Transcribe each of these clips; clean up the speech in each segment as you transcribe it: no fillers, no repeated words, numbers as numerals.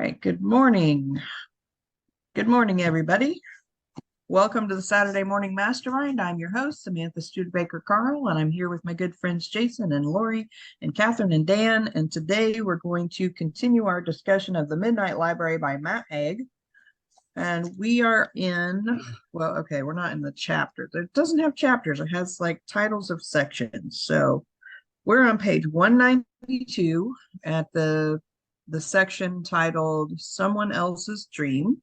right, good morning. Good morning, everybody. Welcome to the Saturday Morning Mastermind. I'm your host, Samantha Studebaker Carl, and I'm here with my good friends Jason and Lori and Catherine and Dan. And today we're going to continue our discussion of The Midnight Library by Matt Haig. And we are we're not in the chapters. It doesn't have chapters. It has like titles of sections. So we're on page 192 at the section titled Someone Else's Dream.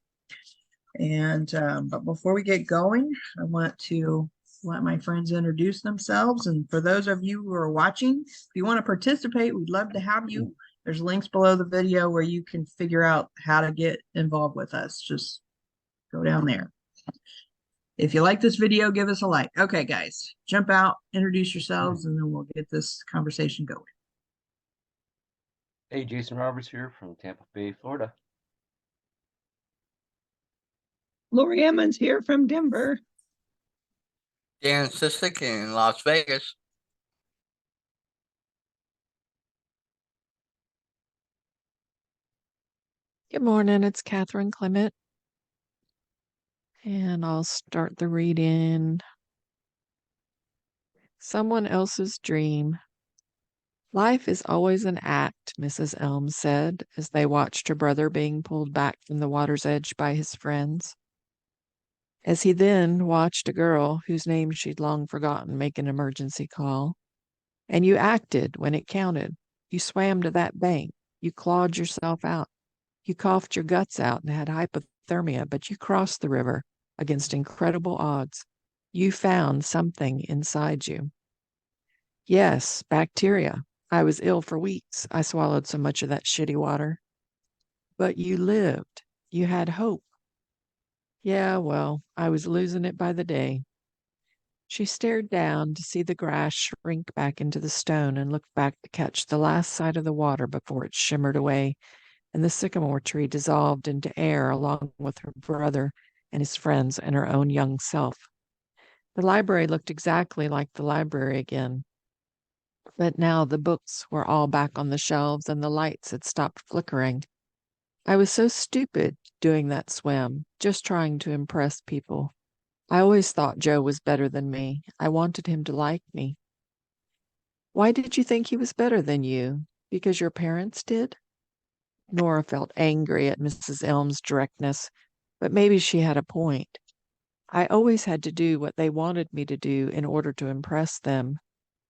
And but before we get going, I want to let my friends introduce themselves. And for those of you who are watching, if you want to participate, we'd love to have you. There's links below the video where you can figure out how to get involved with us. Just go down there. If you like this video, give us a like. Okay, guys, jump out, introduce yourselves, and then we'll get this conversation going. Hey, Jason Roberts here from Tampa Bay, Florida. Lori Emmons here from Denver. Dan Sissick in Las Vegas. Good morning, it's Catherine Clement. And I'll start the reading. Someone Else's Dream. Life is always an act, Mrs. Elms said, as they watched her brother being pulled back from the water's edge by his friends. As he then watched a girl whose name she'd long forgotten make an emergency call. And you acted when it counted. You swam to that bank. You clawed yourself out. You coughed your guts out and had hypothermia, but you crossed the river against incredible odds. You found something inside you. Yes, bacteria. I was ill for weeks. I swallowed so much of that shitty water. But you lived. You had hope. Yeah, well, I was losing it by the day. She stared down to see the grass shrink back into the stone and looked back to catch the last sight of the water before it shimmered away and the sycamore tree dissolved into air along with her brother and his friends and her own young self. The library looked exactly like the library again. But now the books were all back on the shelves and the lights had stopped flickering. I was so stupid doing that swim, just trying to impress people. I always thought Joe was better than me. I wanted him to like me. Why did you think he was better than you? Because your parents did? Nora felt angry at Mrs. Elm's directness, but maybe she had a point. I always had to do what they wanted me to do in order to impress them.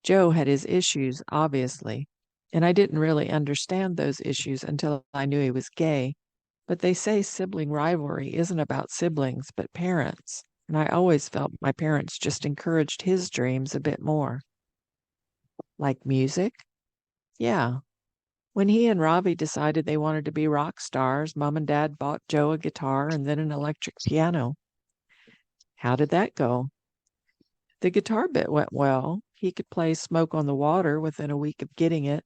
Joe had his issues, obviously, and I didn't really understand those issues until I knew he was gay. But they say sibling rivalry isn't about siblings, but parents, and I always felt my parents just encouraged his dreams a bit more. Like music? Yeah. When he and Ravi decided they wanted to be rock stars, Mom and Dad bought Joe a guitar and then an electric piano. How did that go? The guitar bit went well. He could play Smoke on the Water within a week of getting it,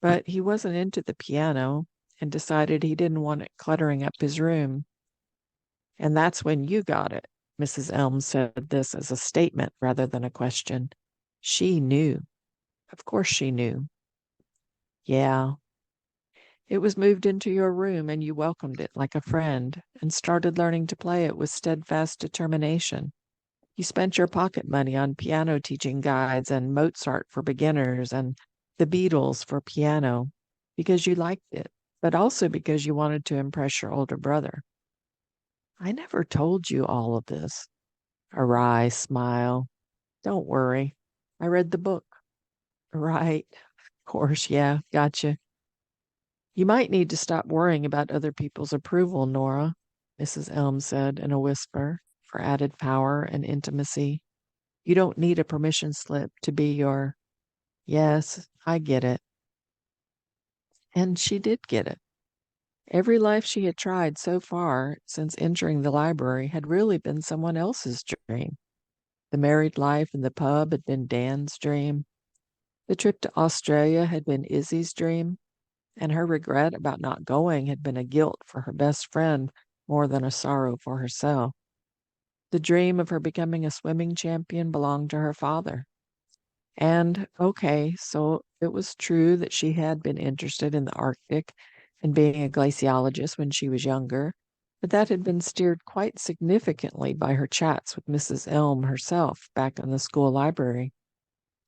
but he wasn't into the piano and decided he didn't want it cluttering up his room. And that's when you got it. Mrs. Elm said this as a statement rather than a question. She knew. Of course she knew. Yeah. It was moved into your room and you welcomed it like a friend and started learning to play it with steadfast determination. You spent your pocket money on piano teaching guides and Mozart for beginners and the Beatles for piano because you liked it, but also because you wanted to impress your older brother. I never told you all of this. A wry smile. Don't worry. I read the book. Right. Of course, yeah, gotcha. You might need to stop worrying about other people's approval, Nora, Mrs. Elm said in a whisper for added power and intimacy. You don't need a permission slip to be your... Yes, I get it. And she did get it. Every life she had tried so far since entering the library had really been someone else's dream. The married life in the pub had been Dan's dream. The trip to Australia had been Izzy's dream. And her regret about not going had been a guilt for her best friend more than a sorrow for herself. The dream of her becoming a swimming champion belonged to her father. And, okay, so it was true that she had been interested in the Arctic and being a glaciologist when she was younger, but that had been steered quite significantly by her chats with Mrs. Elm herself back in the school library.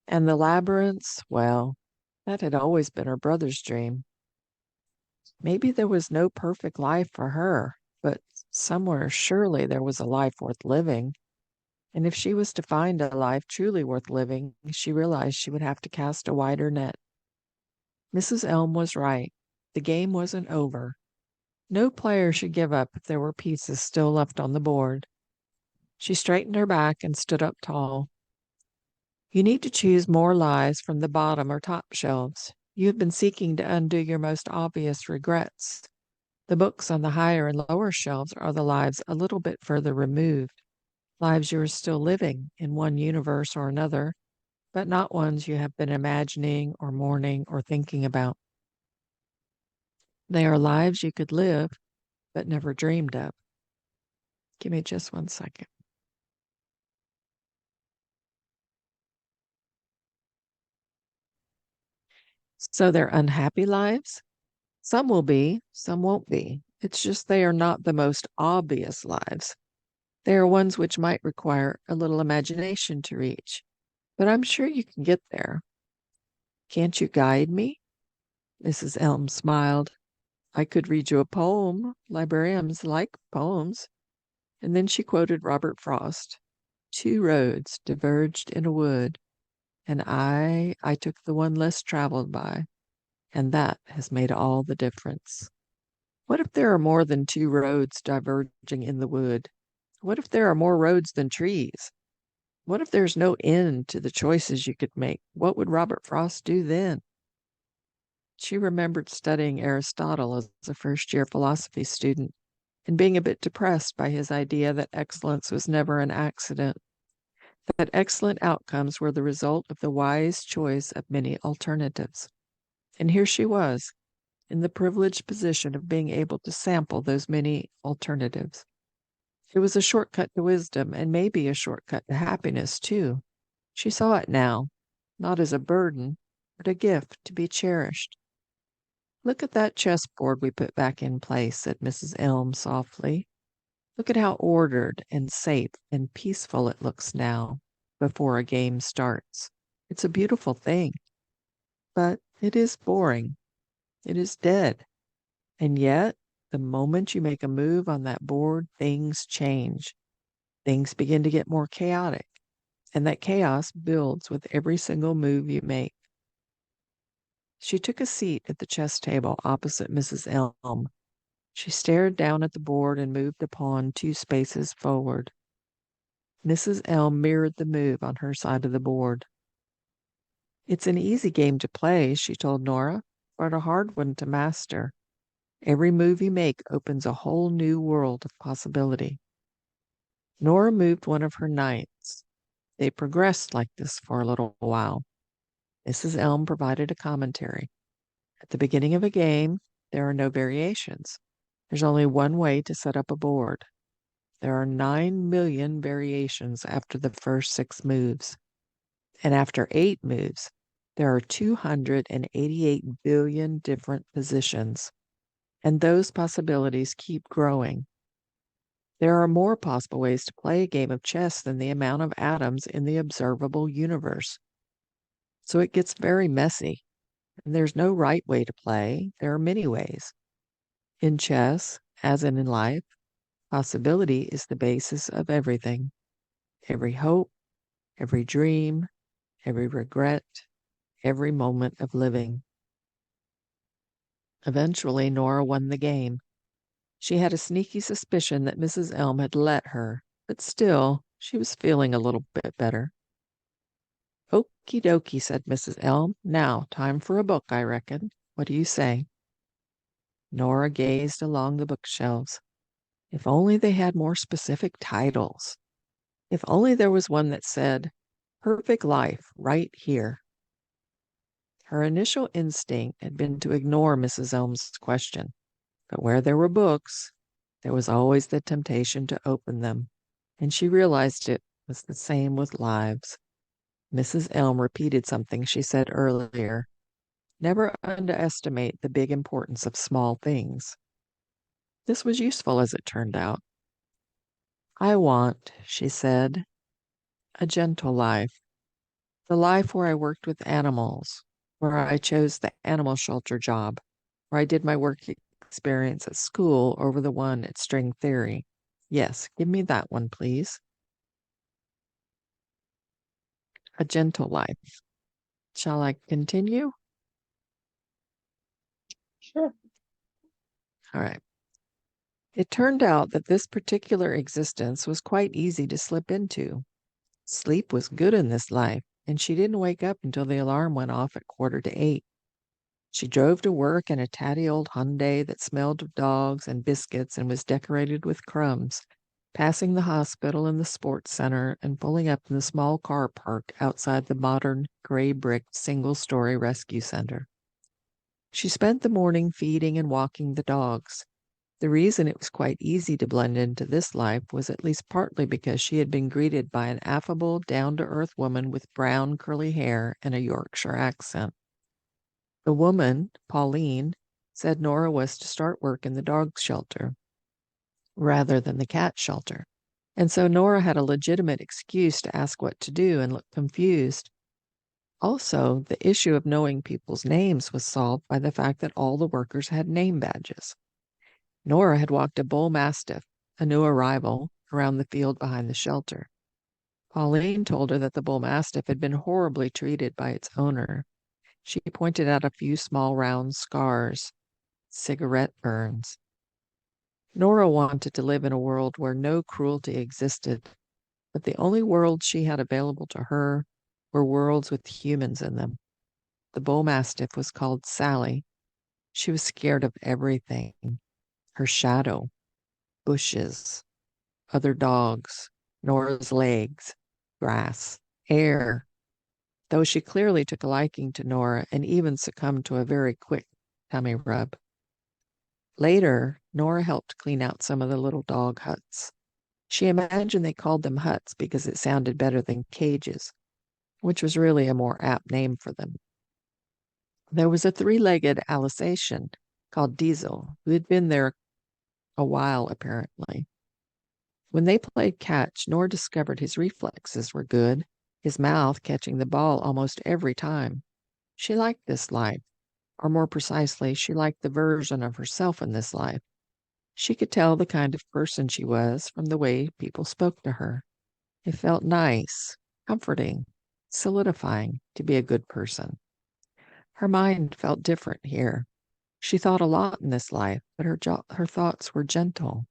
And the labyrinths, well, that had always been her brother's dream. Maybe there was no perfect life for her, but somewhere surely there was a life worth living. And if she was to find a life truly worth living, she realized she would have to cast a wider net. Mrs. Elm was right. The game wasn't over. No player should give up if there were pieces still left on the board. She straightened her back and stood up tall. You need to choose more lives from the bottom or top shelves. You have been seeking to undo your most obvious regrets. The books on the higher and lower shelves are the lives a little bit further removed, lives you are still living in one universe or another, but not ones you have been imagining or mourning or thinking about. They are lives you could live, but never dreamed of. Give me just 1 second. So they're unhappy lives? Some will be, some won't be. It's just they are not the most obvious lives. They are ones which might require a little imagination to reach, but I'm sure you can get there. Can't you guide me? Mrs. Elm smiled. I could read you a poem. Librarians like poems. And then she quoted Robert Frost. 2 roads diverged in a wood, and I took the one less traveled by, and that has made all the difference. What if there are more than 2 roads diverging in the wood? What if there are more roads than trees? What if there's no end to the choices you could make? What would Robert Frost do then? She remembered studying Aristotle as a first-year philosophy student and being a bit depressed by his idea that excellence was never an accident, that excellent outcomes were the result of the wise choice of many alternatives. And here she was, in the privileged position of being able to sample those many alternatives. It was a shortcut to wisdom and maybe a shortcut to happiness, too. She saw it now, not as a burden, but a gift to be cherished. Look at that chessboard we put back in place, said Mrs. Elm softly. Look at how ordered and safe and peaceful it looks now, before a game starts. It's a beautiful thing, but it is boring. It is dead. And yet, the moment you make a move on that board, things change. Things begin to get more chaotic, and that chaos builds with every single move you make. She took a seat at the chess table opposite Mrs. Elm. She stared down at the board and moved a pawn 2 spaces forward. Mrs. Elm mirrored the move on her side of the board. It's an easy game to play, she told Nora, but a hard one to master. Every move you make opens a whole new world of possibility. Nora moved one of her knights. They progressed like this for a little while. Mrs. Elm provided a commentary. At the beginning of a game, there are no variations. There's only one way to set up a board. There are 9 million variations after the first 6 moves. And after 8 moves, there are 288 billion different positions. And those possibilities keep growing. There are more possible ways to play a game of chess than the amount of atoms in the observable universe. So it gets very messy. And there's no right way to play. There are many ways. In chess, as in life, possibility is the basis of everything. Every hope, every dream, every regret, every moment of living. Eventually, Nora won the game. She had a sneaky suspicion that Mrs. Elm had let her, but still, she was feeling a little bit better. Okie dokie, said Mrs. Elm. Now, time for a book, I reckon. What do you say? Nora gazed along the bookshelves. If only they had more specific titles. If only there was one that said, Perfect Life, right here. Her initial instinct had been to ignore Mrs. Elm's question, but where there were books, there was always the temptation to open them, and she realized it was the same with lives. Mrs. Elm repeated something she said earlier. Never underestimate the big importance of small things. This was useful as it turned out. I want, she said, a gentle life. The life where I worked with animals, where I chose the animal shelter job, where I did my work experience at school over the one at string theory. Yes, give me that one, please. A gentle life. Shall I continue? Sure. All right. It turned out that this particular existence was quite easy to slip into. Sleep was good in this life, and she didn't wake up until the alarm went off at 7:45. She drove to work in a tatty old Hyundai that smelled of dogs and biscuits and was decorated with crumbs, passing the hospital and the sports center and pulling up in the small car park outside the modern gray brick single-story rescue center. She spent the morning feeding and walking the dogs. The reason it was quite easy to blend into this life was at least partly because she had been greeted by an affable, down-to-earth woman with brown, curly hair and a Yorkshire accent. The woman, Pauline, said Nora was to start work in the dog shelter rather than the cat shelter. And so Nora had a legitimate excuse to ask what to do and look confused. Also, the issue of knowing people's names was solved by the fact that all the workers had name badges. Nora had walked a bull mastiff, a new arrival, around the field behind the shelter. Pauline told her that the bull mastiff had been horribly treated by its owner. She pointed out a few small round scars, cigarette burns. Nora wanted to live in a world where no cruelty existed, but the only worlds she had available to her were worlds with humans in them. The bull mastiff was called Sally. She was scared of everything: her shadow, bushes, other dogs, Nora's legs, grass, air, though she clearly took a liking to Nora and even succumbed to a very quick tummy rub. Later, Nora helped clean out some of the little dog huts. She imagined they called them huts because it sounded better than cages, which was really a more apt name for them. There was a three-legged Alsatian called Diesel who had been there a while, apparently. When they played catch, Nora discovered his reflexes were good, his mouth catching the ball almost every time. She liked this life, or more precisely, she liked the version of herself in this life. She could tell the kind of person she was from the way people spoke to her. It felt nice, comforting, solidifying to be a good person. Her mind felt different here. She thought a lot in this life, but her thoughts were gentle.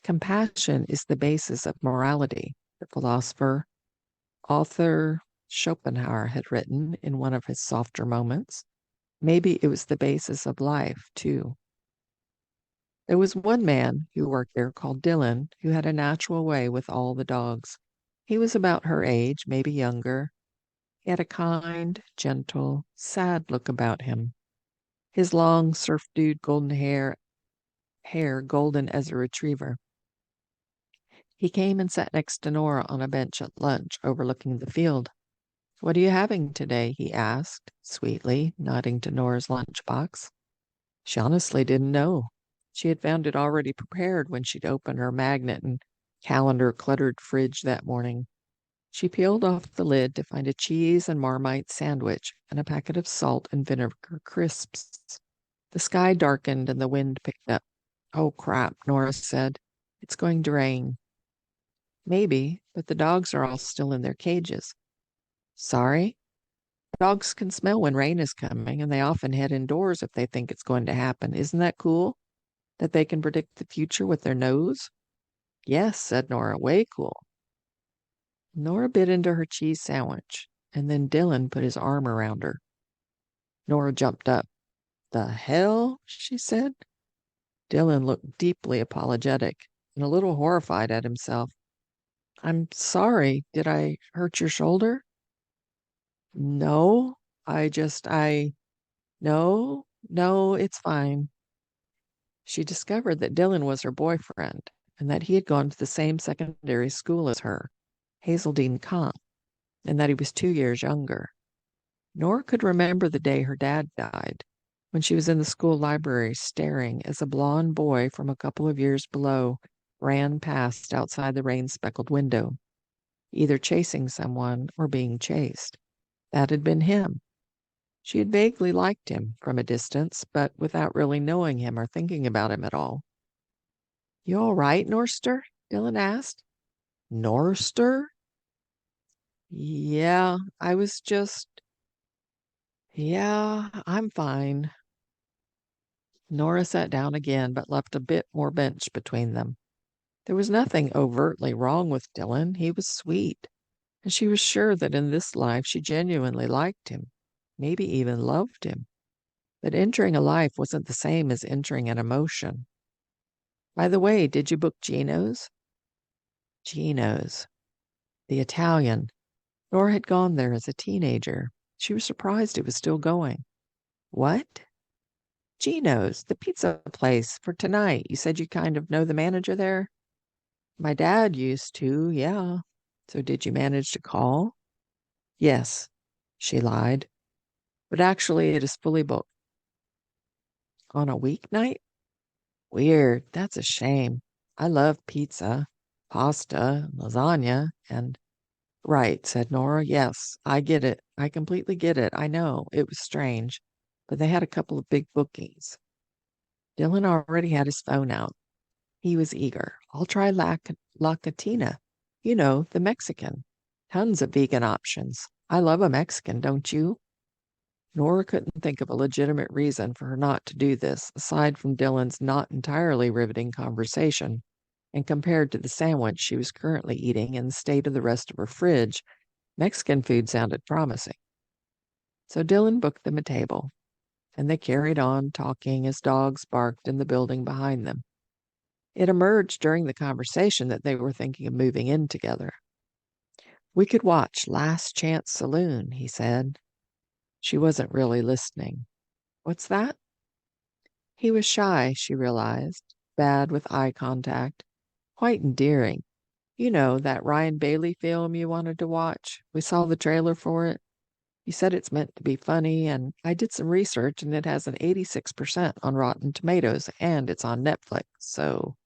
Compassion is the basis of morality, the philosopher, author Schopenhauer had written in one of his softer moments. Maybe it was the basis of life, too. There was one man who worked there called Dylan who had a natural way with all the dogs. He was about her age, maybe younger. He had a kind, gentle, sad look about him. His long, surf-dude golden hair golden as a retriever. He came and sat next to Nora on a bench at lunch overlooking the field. "What are you having today?" he asked, sweetly, nodding to Nora's lunchbox. She honestly didn't know. She had found it already prepared when she'd opened her magnet and calendar-cluttered fridge that morning. She peeled off the lid to find a cheese and Marmite sandwich and a packet of salt and vinegar crisps. The sky darkened and the wind picked up. "Oh, crap," Nora said. "It's going to rain." "Maybe, but the dogs are all still in their cages." "Sorry?" "Dogs can smell when rain is coming, and they often head indoors if they think it's going to happen. Isn't that cool? That they can predict the future with their nose?" "Yes," said Nora, "way cool." Nora bit into her cheese sandwich, and then Dylan put his arm around her. Nora jumped up. "The hell?" she said. Dylan looked deeply apologetic and a little horrified at himself. "I'm sorry. Did I hurt your shoulder?" "No, no, it's fine." She discovered that Dylan was her boyfriend and that he had gone to the same secondary school as her, Hazeldean Comp, and that he was 2 years younger. Nora could remember the day her dad died, when she was in the school library staring as a blond boy from a couple of years below ran past outside the rain-speckled window, either chasing someone or being chased. That had been him. She had vaguely liked him from a distance, but without really knowing him or thinking about him at all. "You all right, Norster?" Dylan asked. "Norster?" "Yeah, I was just Yeah, I'm fine." Nora sat down again, but left a bit more bench between them. There was nothing overtly wrong with Dylan. He was sweet, and she was sure that in this life she genuinely liked him, maybe even loved him. But entering a life wasn't the same as entering an emotion. "By the way, did you book Gino's?" Gino's. The Italian. Nora had gone there as a teenager. She was surprised it was still going. "What?" "Gino's, the pizza place, for tonight. You said you kind of know the manager there?" "My dad used to, yeah." "So did you manage to call?" "Yes," she lied. "But actually it is fully booked." "On a weeknight?" "Weird. That's a shame. I love pizza, pasta, lasagna, and—" "Right," said Nora. "Yes, I get it. I completely get it. I know. It was strange. But they had a couple of big bookings." Dylan already had his phone out. He was eager. "I'll try La Catina. You know, the Mexican. Tons of vegan options. I love a Mexican, don't you?" Nora couldn't think of a legitimate reason for her not to do this, aside from Dylan's not entirely riveting conversation, and compared to the sandwich she was currently eating and the state of the rest of her fridge, Mexican food sounded promising. So Dylan booked them a table, and they carried on talking as dogs barked in the building behind them. It emerged during the conversation that they were thinking of moving in together. "We could watch Last Chance Saloon," he said. She wasn't really listening. "What's that?" He was shy, she realized, bad with eye contact, quite endearing. "You know, that Ryan Bailey film you wanted to watch? We saw the trailer for it. You said it's meant to be funny, and I did some research, and it has an 86% on Rotten Tomatoes, and it's on Netflix, so—"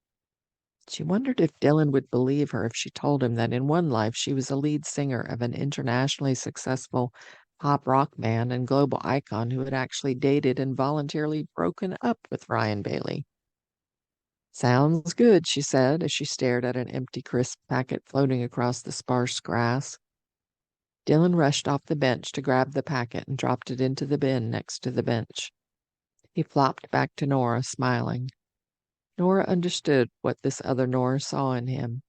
She wondered if Dylan would believe her if she told him that in one life she was a lead singer of an internationally successful pop rock band and global icon who had actually dated and voluntarily broken up with Ryan Bailey. "Sounds good," she said as she stared at an empty crisp packet floating across the sparse grass. Dylan rushed off the bench to grab the packet and dropped it into the bin next to the bench. He flopped back to Nora, smiling. Nora understood what this other Nora saw in him.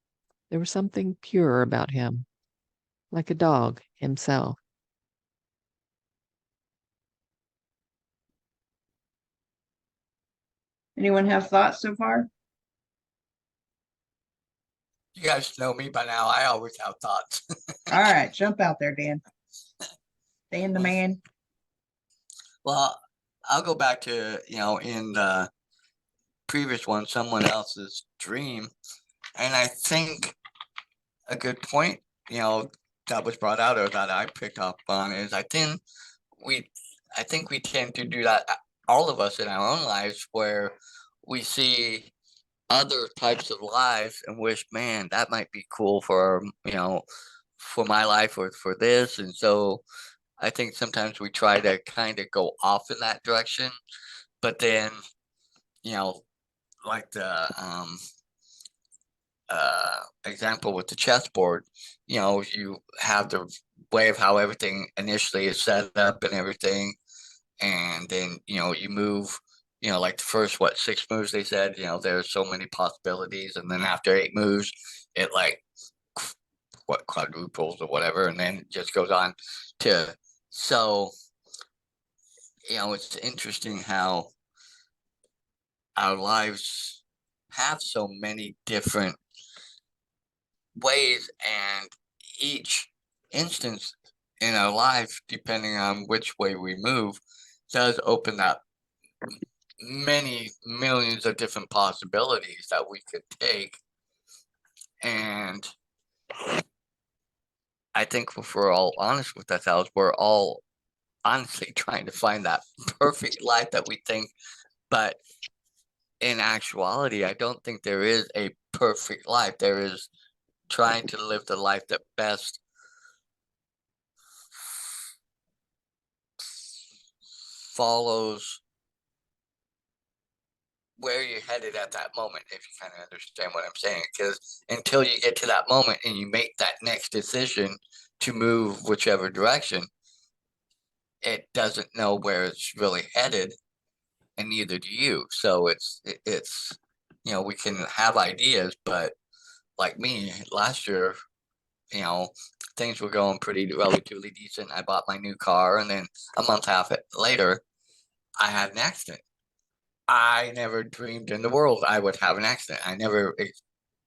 There was something pure about him, like a dog himself. Anyone have thoughts so far? You guys know me by now. I always have thoughts. All right, jump out there, Dan. Dan the man. Well, I'll go back to, in the previous one, someone else's dream. And I think a good point, that was brought out or that I picked up on is we, I think we tend to do that, all of us in our own lives, where we see other types of lives and wish, man, that might be cool for, for my life or for this. And so I think sometimes we try to kind of go off in that direction, but then, like the example with the chessboard, you have the way of how everything initially is set up and everything, and then you move. Like the first 6 moves they said. There's so many possibilities, and then after 8 moves, it like quadruples or whatever, and then it just goes on to. So it's interesting how our lives have so many different ways, and each instance in our life, depending on which way we move, does open up many millions of different possibilities that we could take. And I think if we're all honest with ourselves, we're all honestly trying to find that perfect life that we think, but in actuality, I don't think there is a perfect life. There is trying to live the life that best follows where you're headed at that moment, if you kind of understand what I'm saying. Because until you get to that moment and you make that next decision to move whichever direction, it doesn't know where it's really headed, and neither do you. So it's we can have ideas, but like me last year, you know, things were going pretty relatively decent. I bought my new car, and then a month half later, I had an accident. I never dreamed in the world I would have an accident. I never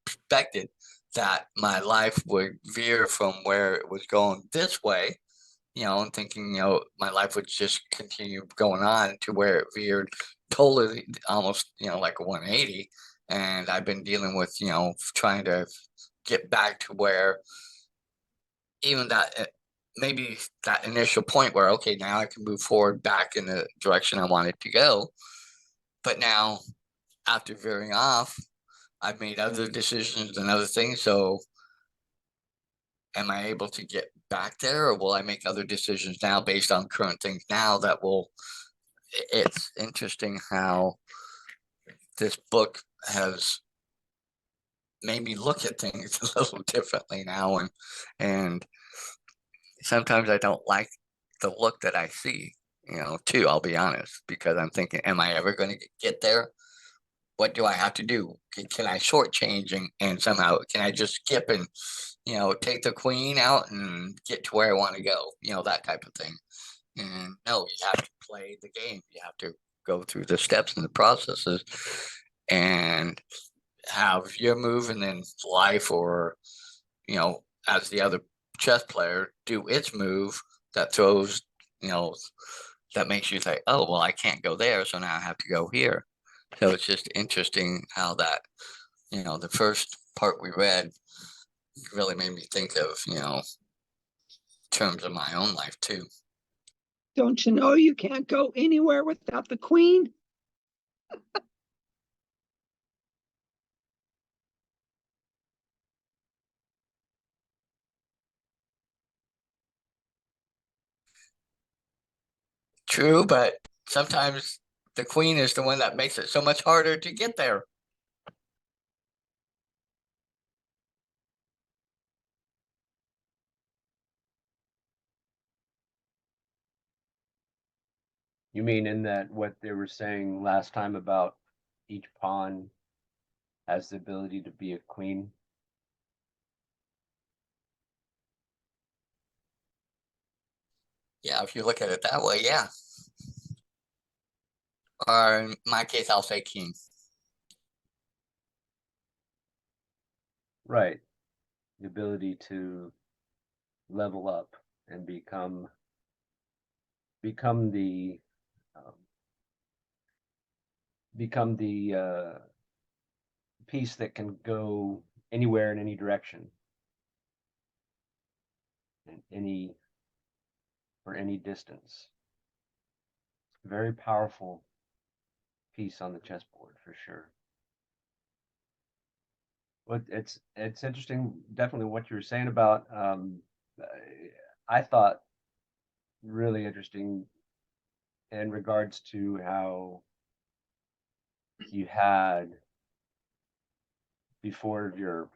expected that my life would veer from where it was going this way, and thinking, my life would just continue going on to where it veered totally almost, like a 180. And I've been dealing with, trying to get back to where even that maybe that initial point where, okay, now I can move forward back in the direction I wanted to go. But now after veering off, I've made other decisions and other things. So am I able to get back there, or will I make other decisions now based on current things now that will, it's interesting how this book has made me look at things a little differently now. And sometimes I don't like the look that I see, too, I'll be honest, because I'm thinking, am I ever going to get there? What do I have to do? Can I shortchange and somehow can I just skip and, take the queen out and get to where I want to go? That type of thing. And no, you have to play the game. You have to go through the steps and the processes and have your move, and then life, or, as the other chess player, do its move that throws, that makes you say, oh, well, I can't go there. So now I have to go here. So it's just interesting how that, the first part we read really made me think of, terms of my own life too. Don't you know you can't go anywhere without the queen? True, but sometimes the queen is the one that makes it so much harder to get there. You mean in that what they were saying last time about each pawn has the ability to be a queen? Yeah, if you look at it that way, yeah. Or in my case, I'll say king. Right. The ability to level up and become the um, become the piece that can go anywhere in any direction, in any for any distance. Very powerful piece on the chessboard for sure. Well, it's interesting, definitely what you were saying about. I thought really interesting in regards to how you had before your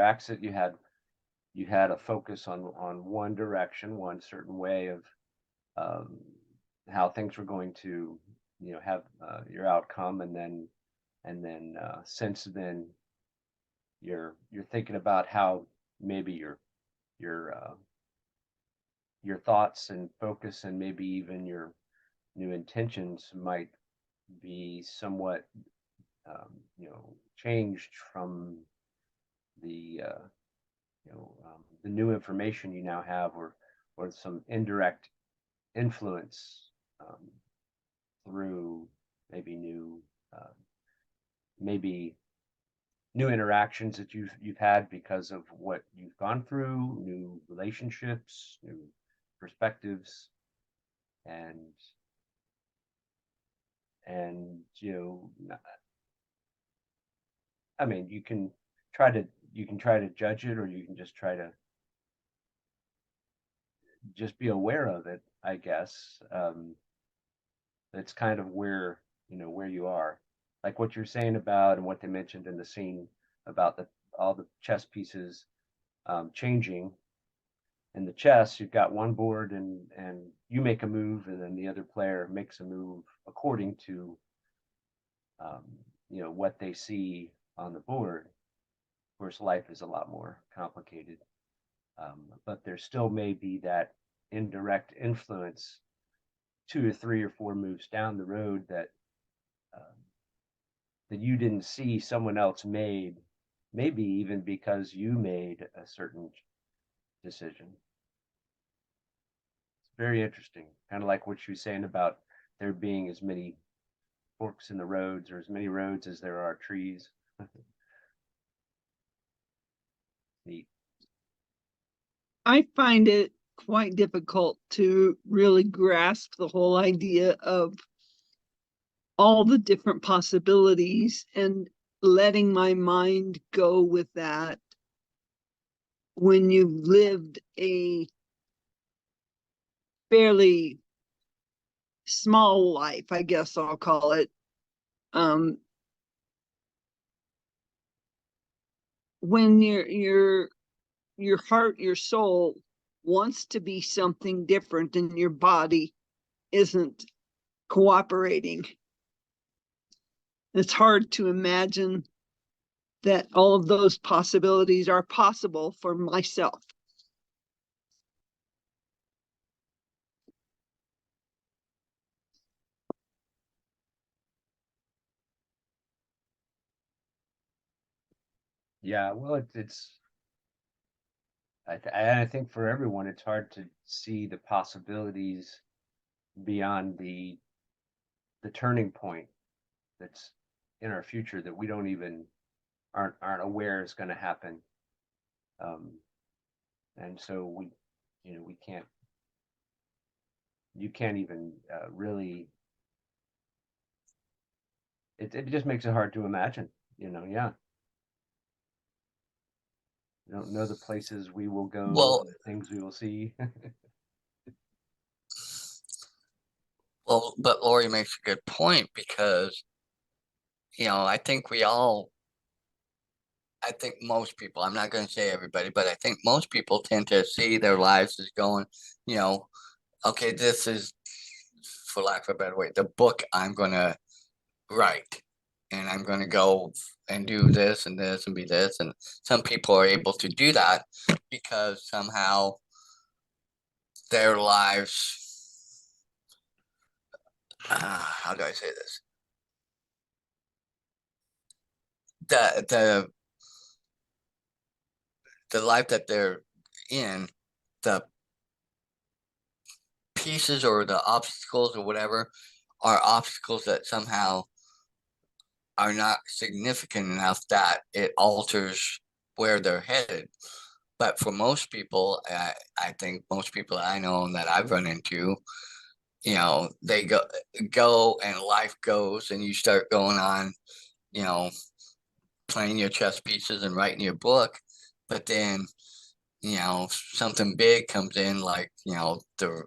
exit, you had a focus on one direction, one certain way of um, how things were going to have your outcome, and then since then you're thinking about how maybe your your thoughts and focus, and maybe even your new intentions might be somewhat changed from the the new information you now have, or some indirect influence through maybe uh, maybe new interactions that you've had because of what you've gone through, new relationships, new perspectives. and I mean, you can try to judge it, or you can just try to just be aware of it, I guess. That's kind of where you are, like what you're saying about, and what they mentioned in the scene about all the chess pieces changing. In the chess, you've got one board, and you make a move, and then the other player makes a move according to what they see on the board. Of course, life is a lot more complicated, but there still may be that indirect influence 2 or 3 or 4 moves down the road that you didn't see someone else made, maybe even because you made a certain decision. It's very interesting, kind of like what you were saying about there being as many forks in the roads, or as many roads as there are trees. Neat. I find it quite difficult to really grasp the whole idea of all the different possibilities and letting my mind go with that when you've lived a fairly small life, I guess I'll call it. When your heart, your soul wants to be something different and your body isn't cooperating, it's hard to imagine that all of those possibilities are possible for myself. Yeah, well, I think for everyone, it's hard to see the possibilities beyond the turning point that's in our future that we don't even aren't aware is going to happen. And so we can't, you can't even really, it just makes it hard to imagine, yeah. You don't know the places we will go, Well, the things we will see. well, but Lori makes a good point, because, I think most people, I'm not going to say everybody, but I think most people tend to see their lives as going, okay, this is, for lack of a better way, the book I'm going to write, and I'm going to go and do this and this and be this. And some people are able to do that because somehow their lives, how do I say this? The life that they're in, the pieces or the obstacles or whatever are obstacles that somehow are not significant enough that it alters where they're headed. But for most people, I think most people I know and that I've run into, they go and life goes, and you start going on, playing your chess pieces and writing your book. But then, something big comes in, like, the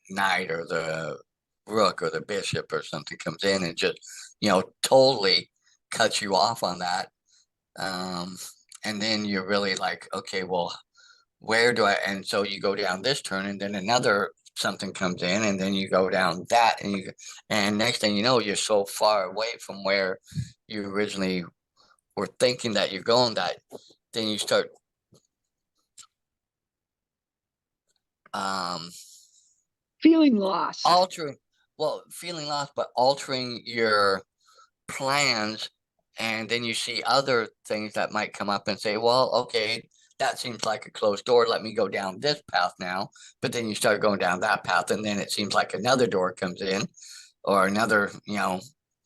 knight or the rook or the bishop or something comes in and just, totally cuts you off on that. And then you're really like, okay, well, where do I, and so you go down this turn, and then another something comes in, and then you go down that, and next thing you know, you're so far away from where you originally were thinking that you're going, that then you start Feeling lost. feeling lost, but altering your plans. And then you see other things that might come up and say, well, okay, that seems like a closed door. Let me go down this path now. But then you start going down that path, and then it seems like another door comes in, or another,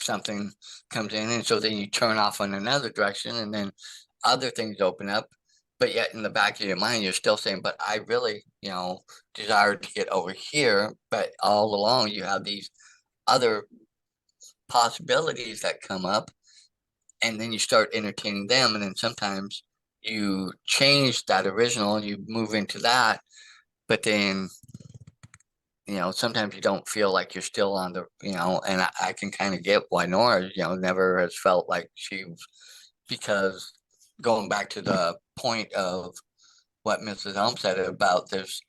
something comes in. And so then you turn off in another direction, and then other things open up. but yet in the back of your mind, you're still saying, but I really, desire to get over here. But all along, you have these other possibilities that come up, and then you start entertaining them. And then sometimes you change that original and you move into that, but then, sometimes you don't feel like you're still on the, and I can kind of get why Nora, never has felt like because going back to the point of what Mrs. Elm said about this,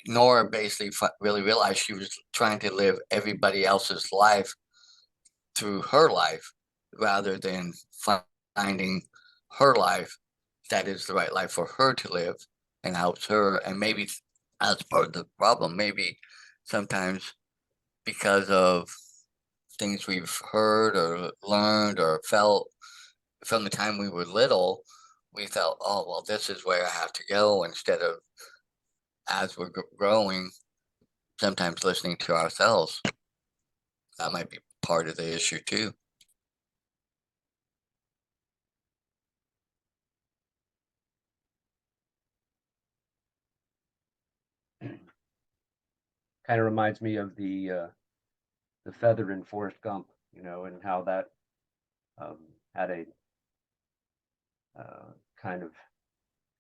Nora basically really realized she was trying to live everybody else's life through her life rather than finding her life that is the right life for her to live and helps her. And maybe that's part of the problem. Maybe sometimes because of things we've heard or learned or felt from the time we were little, we felt, oh, well, this is where I have to go, instead of, as we're growing, sometimes listening to ourselves. That might be part of the issue too. Kind of reminds me of the feather in Forrest Gump, and how that had a kind of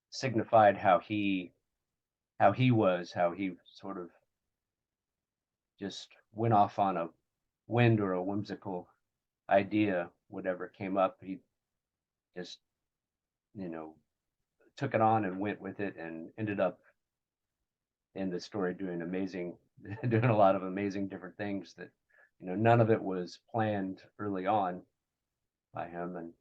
signified how he sort of just went off on a wind or a whimsical idea, whatever came up. He just, took it on and went with it, and ended up in the story doing a lot of amazing different things that, none of it was planned early on by him. And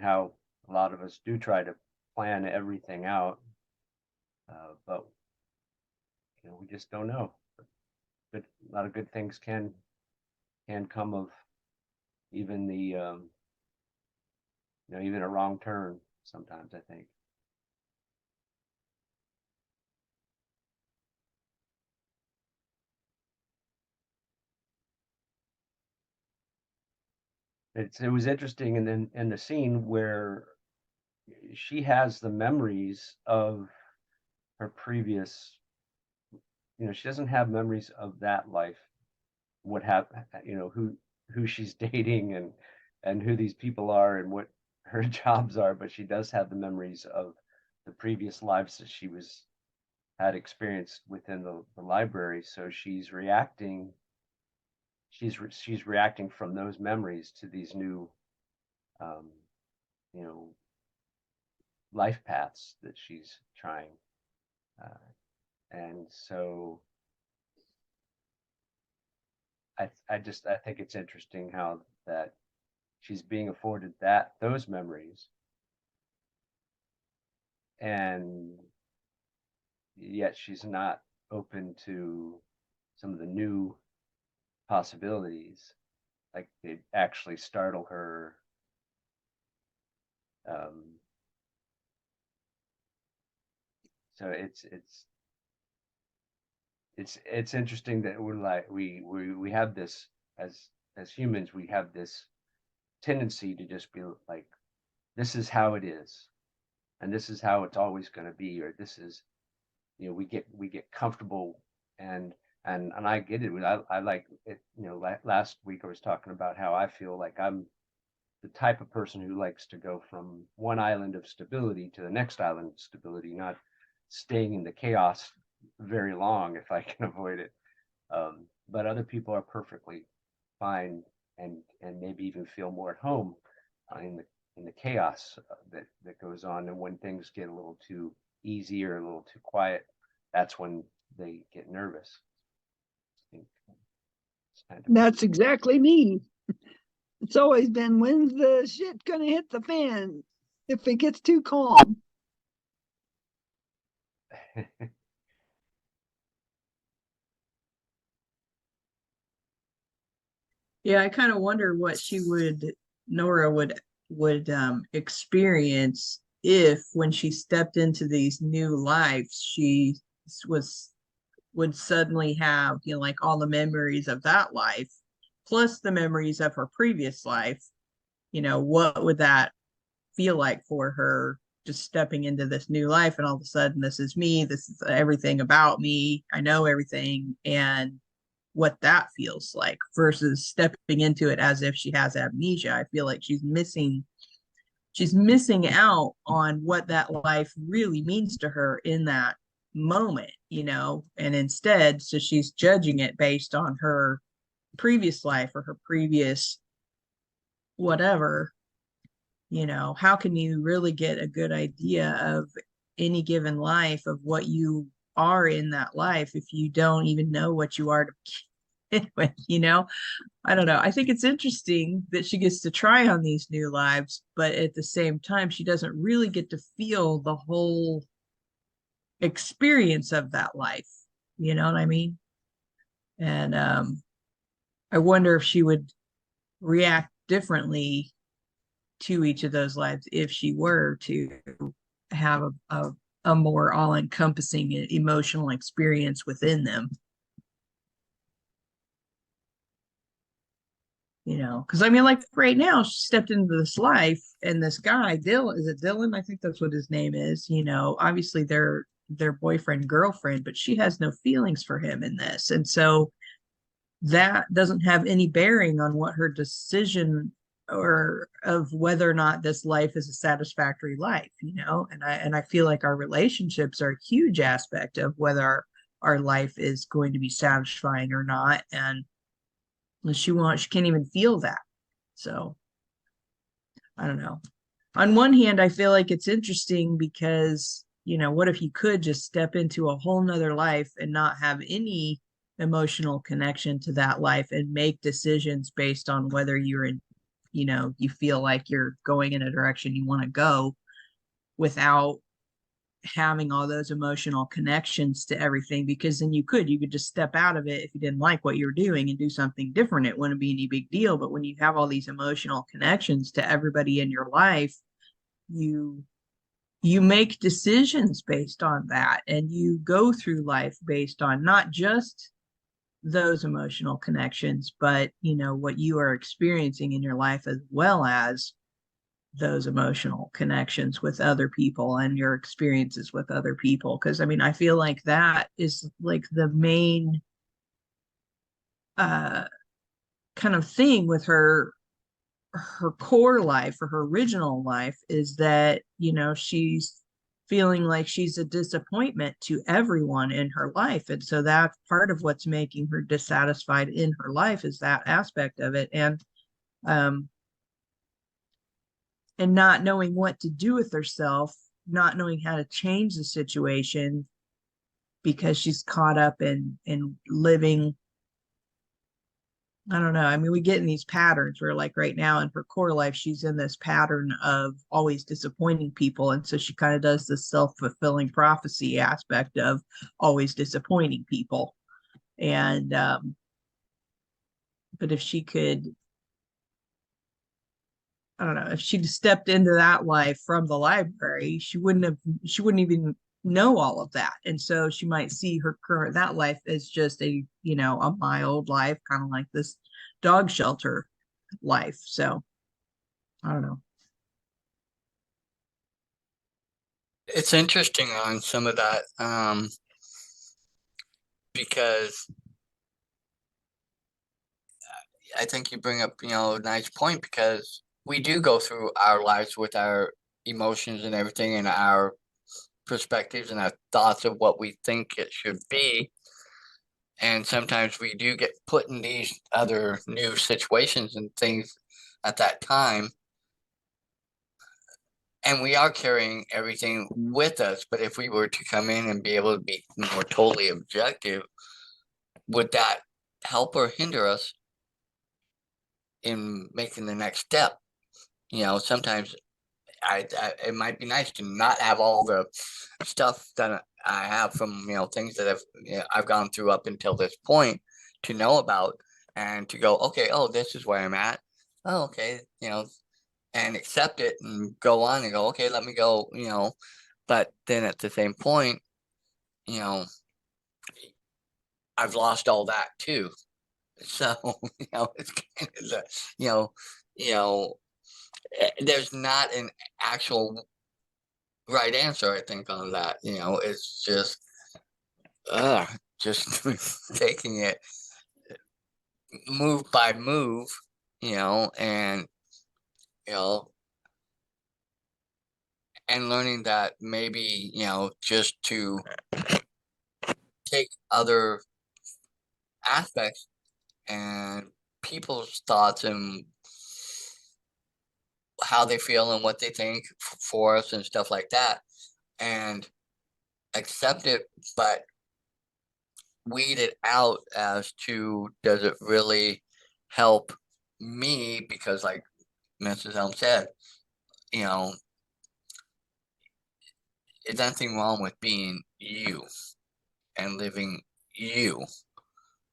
how a lot of us do try to plan everything out, but we just don't know. But a lot of good things can come of even even a wrong turn sometimes, I think. It was interesting in the scene where she has the memories of her previous, she doesn't have memories of that life, what happened, who she's dating, and who these people are and what her jobs are, but she does have the memories of the previous lives that she had experienced within the library. So she's reacting from those memories to these new you know life paths that she's trying, and so I think it's interesting how that she's being afforded those memories, and yet she's not open to some of the new possibilities, like they actually startle her. So it's interesting that we're like we have this, as humans, we have this tendency to just be like, this is how it is, and this is how it's always going to be, or this is, we get comfortable, and I get it. I like it. Last week I was talking about how I feel like I'm the type of person who likes to go from one island of stability to the next island of stability, not staying in the chaos very long if I can avoid it. But other people are perfectly fine, and maybe even feel more at home in the chaos that goes on. And when things get a little too easy or a little too quiet, that's when they get nervous. I think That's exactly me. It's always been, when's the shit gonna hit the fan if it gets too calm? Yeah, I kind of wonder what Nora would experience if, when she stepped into these new lives, she was would suddenly have, like all the memories of that life, plus the memories of her previous life. What would that feel like for her, just stepping into this new life, and all of a sudden this is me, this is everything about me, I know everything, and what that feels like versus stepping into it as if she has amnesia. I feel like she's missing out on what that life really means to her in that moment, and instead, so she's judging it based on her previous life or her previous whatever. How can you really get a good idea of any given life, of what you are in that life, if you don't even know what you are to begin with? I don't know. I think it's interesting that she gets to try on these new lives, but at the same time, she doesn't really get to feel the whole experience of that life. You know what I mean? And I wonder if she would react differently to each of those lives if she were to have a more all-encompassing emotional experience within them. Because I mean, like right now, she stepped into this life, and this guy, Dylan, is it Dylan? I think that's what his name is. Obviously they're boyfriend, girlfriend, but she has no feelings for him in this. And so that doesn't have any bearing on what her decision or of whether or not this life is a satisfactory life, and I feel like our relationships are a huge aspect of whether our life is going to be satisfying or not. And she can't even feel that. So I don't know. On one hand, I feel like it's interesting because, what if you could just step into a whole nother life and not have any emotional connection to that life and make decisions based on whether you're in, you feel like you're going in a direction you want to go without having all those emotional connections to everything, because then you could just step out of it if you didn't like what you were doing and do something different. It wouldn't be any big deal. But when you have all these emotional connections to everybody in your life, you make decisions based on that, and you go through life based on not just those emotional connections, but what you are experiencing in your life, as well as those emotional connections with other people and your experiences with other people. Because I mean, I feel like that is like the main kind of thing with her core life, or her original life, is that she's feeling like she's a disappointment to everyone in her life. And so that's part of what's making her dissatisfied in her life, is that aspect of it. And not knowing what to do with herself, not knowing how to change the situation, because she's caught up in living. I don't know. I mean, we get in these patterns where, like right now in her core life, she's in this pattern of always disappointing people. And so she kind of does this self-fulfilling prophecy aspect of always disappointing people. And, but if she could, I don't know, if she'd stepped into that life from the library, she wouldn't even know all of that. And so she might see that life as just a mild life, kind of like this dog shelter life. So I don't know. It's interesting on some of that, because I think you bring up, a nice point, because we do go through our lives with our emotions and everything, and our perspectives and our thoughts of what we think it should be. And sometimes we do get put in these other new situations and things at that time. And we are carrying everything with us. But if we were to come in and be able to be more totally objective, would that help or hinder us in making the next step? Sometimes it might be nice to not have all the stuff that I have from things that I've gone through up until this point to know about, and to go, okay, oh, this is where I'm at. Oh, okay, and accept it and go on and go, okay, let me go, but then at the same point, I've lost all that too. So, it's kind of the, there's not an actual right answer, I think, on that. It's just taking it move by move, and you know, and learning that maybe, just to take other aspects and people's thoughts and how they feel and what they think for us and stuff like that, and accept it, but weed it out as to, does it really help me? Because like Mrs. Elm said, you know, there's nothing wrong with being you and living you,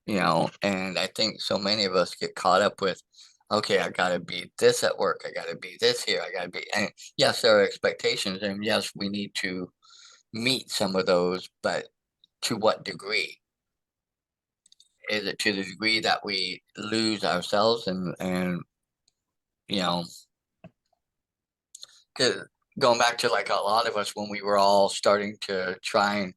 and I think so many of us get caught up with, okay, I gotta be this at work, I gotta be this here, I gotta be, and yes, there are expectations, and yes, we need to meet some of those, but to what degree? Is it to the degree that we lose ourselves and you know, 'cause going back to like a lot of us when we were all starting to try and,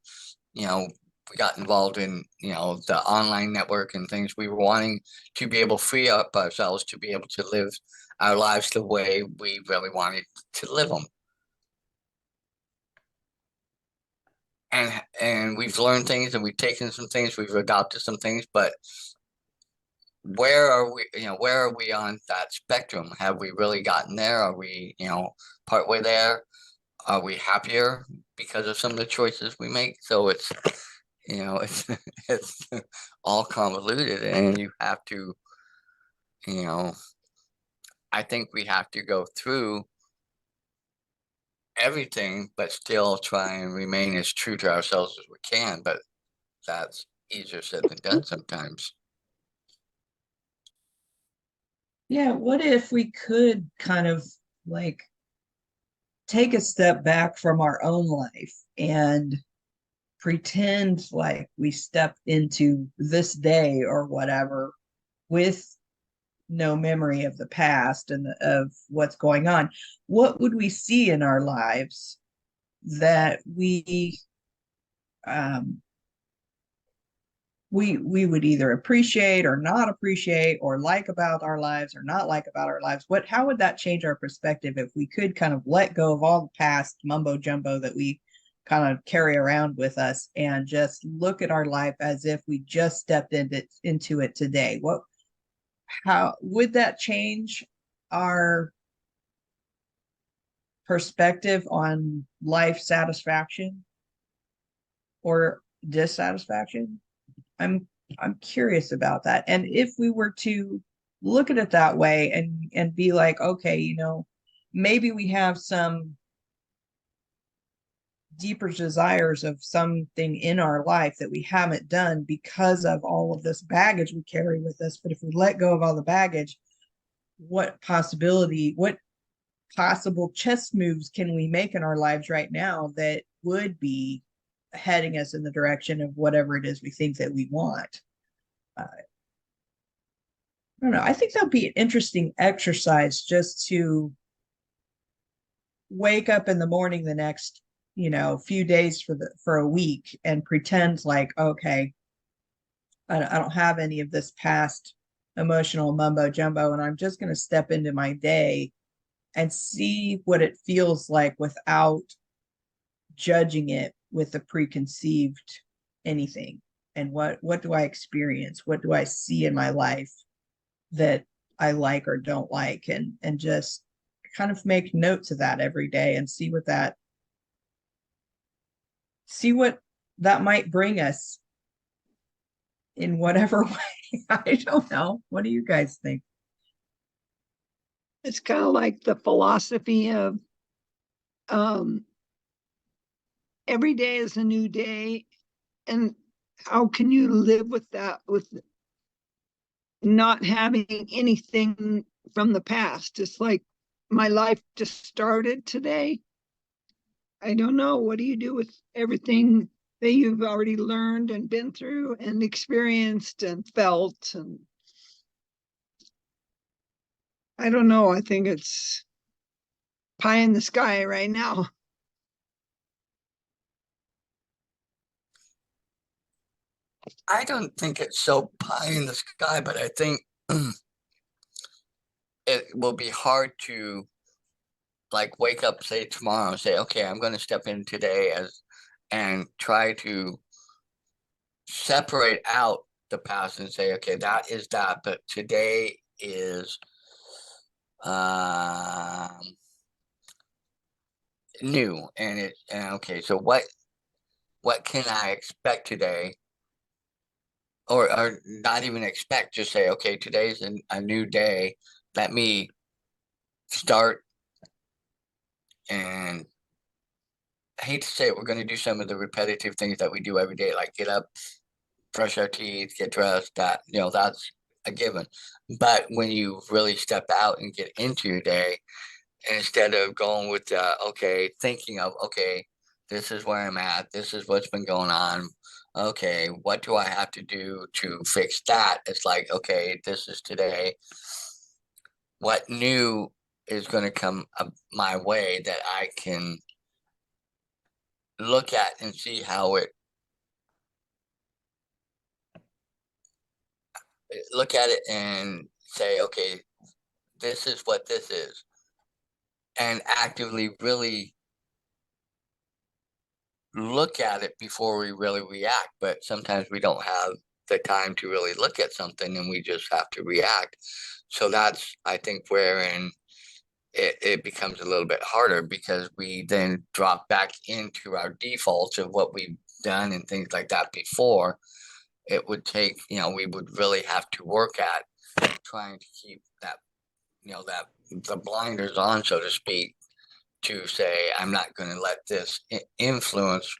we got involved in, the online network and things, we were wanting to be able to free up ourselves to be able to live our lives the way we really wanted to live them. And we've learned things and we've taken some things, we've adopted some things, but where are we, where are we on that spectrum? Have we really gotten there? Are we, partway there? Are we happier because of some of the choices we make? So it's it's all convoluted, and you have to, you know, I think we have to go through everything, but still try and remain as true to ourselves as we can. But that's easier said than done sometimes. Yeah, what if we could kind of like take a step back from our own life and pretend like we stepped into this day or whatever with no memory of the past and of what's going on? What would we see in our lives that um, we would either appreciate or not appreciate, or like about our lives or not like about our lives? How would that change our perspective if we could kind of let go of all the past mumbo jumbo that we kind of carry around with us and just look at our life as if we just stepped into it today? How would that change our perspective on life satisfaction or dissatisfaction? I'm curious about that. And if we were to look at it that way and be like, okay, maybe we have some deeper desires of something in our life that we haven't done because of all of this baggage we carry with us. But if we let go of all the baggage, what possible chess moves can we make in our lives right now that would be heading us in the direction of whatever it is we think that we want? I don't know. I think that'll be an interesting exercise, just to wake up in the morning the next, few days for a week and pretend like, okay, I don't have any of this past emotional mumbo jumbo, and I'm just going to step into my day and see what it feels like without judging it with a preconceived anything. And what do I experience? What do I see in my life that I like or don't like? And just kind of make notes of that every day and see what that might bring us in whatever way. I don't know. What do you guys think? It's kind of like the philosophy of um, every day is a new day. And how can you live with that, with not having anything from the past? It's like my life just started today. I don't know. What do you do with everything that you've already learned and been through and experienced and felt? And I don't know. I think it's pie in the sky right now. I don't think it's so pie in the sky, but I think it will be hard to like wake up, say tomorrow, and say, okay, I'm going to step in today and try to separate out the past and say, okay, that is that, but today is new, and okay, so what can I expect today, or not even expect, just say, okay, today's a new day, let me start. And I hate to say it, we're going to do some of the repetitive things that we do every day, like get up, brush our teeth, get dressed, that, that's a given. But when you really step out and get into your day, instead of going with okay, thinking of, okay, this is where I'm at, this is what's been going on, okay, what do I have to do to fix that? It's like, okay, this is today, what new is going to come up my way that I can look at and see how look at it and say, okay, this is what this is, and actively really look at it before we really react. But sometimes we don't have the time to really look at something, and we just have to react. So that's, I think, wherein it becomes a little bit harder, because we then drop back into our defaults of what we've done and things like that before. It would take, we would really have to work at trying to keep that, that the blinders on, so to speak, to say, I'm not going to let this influence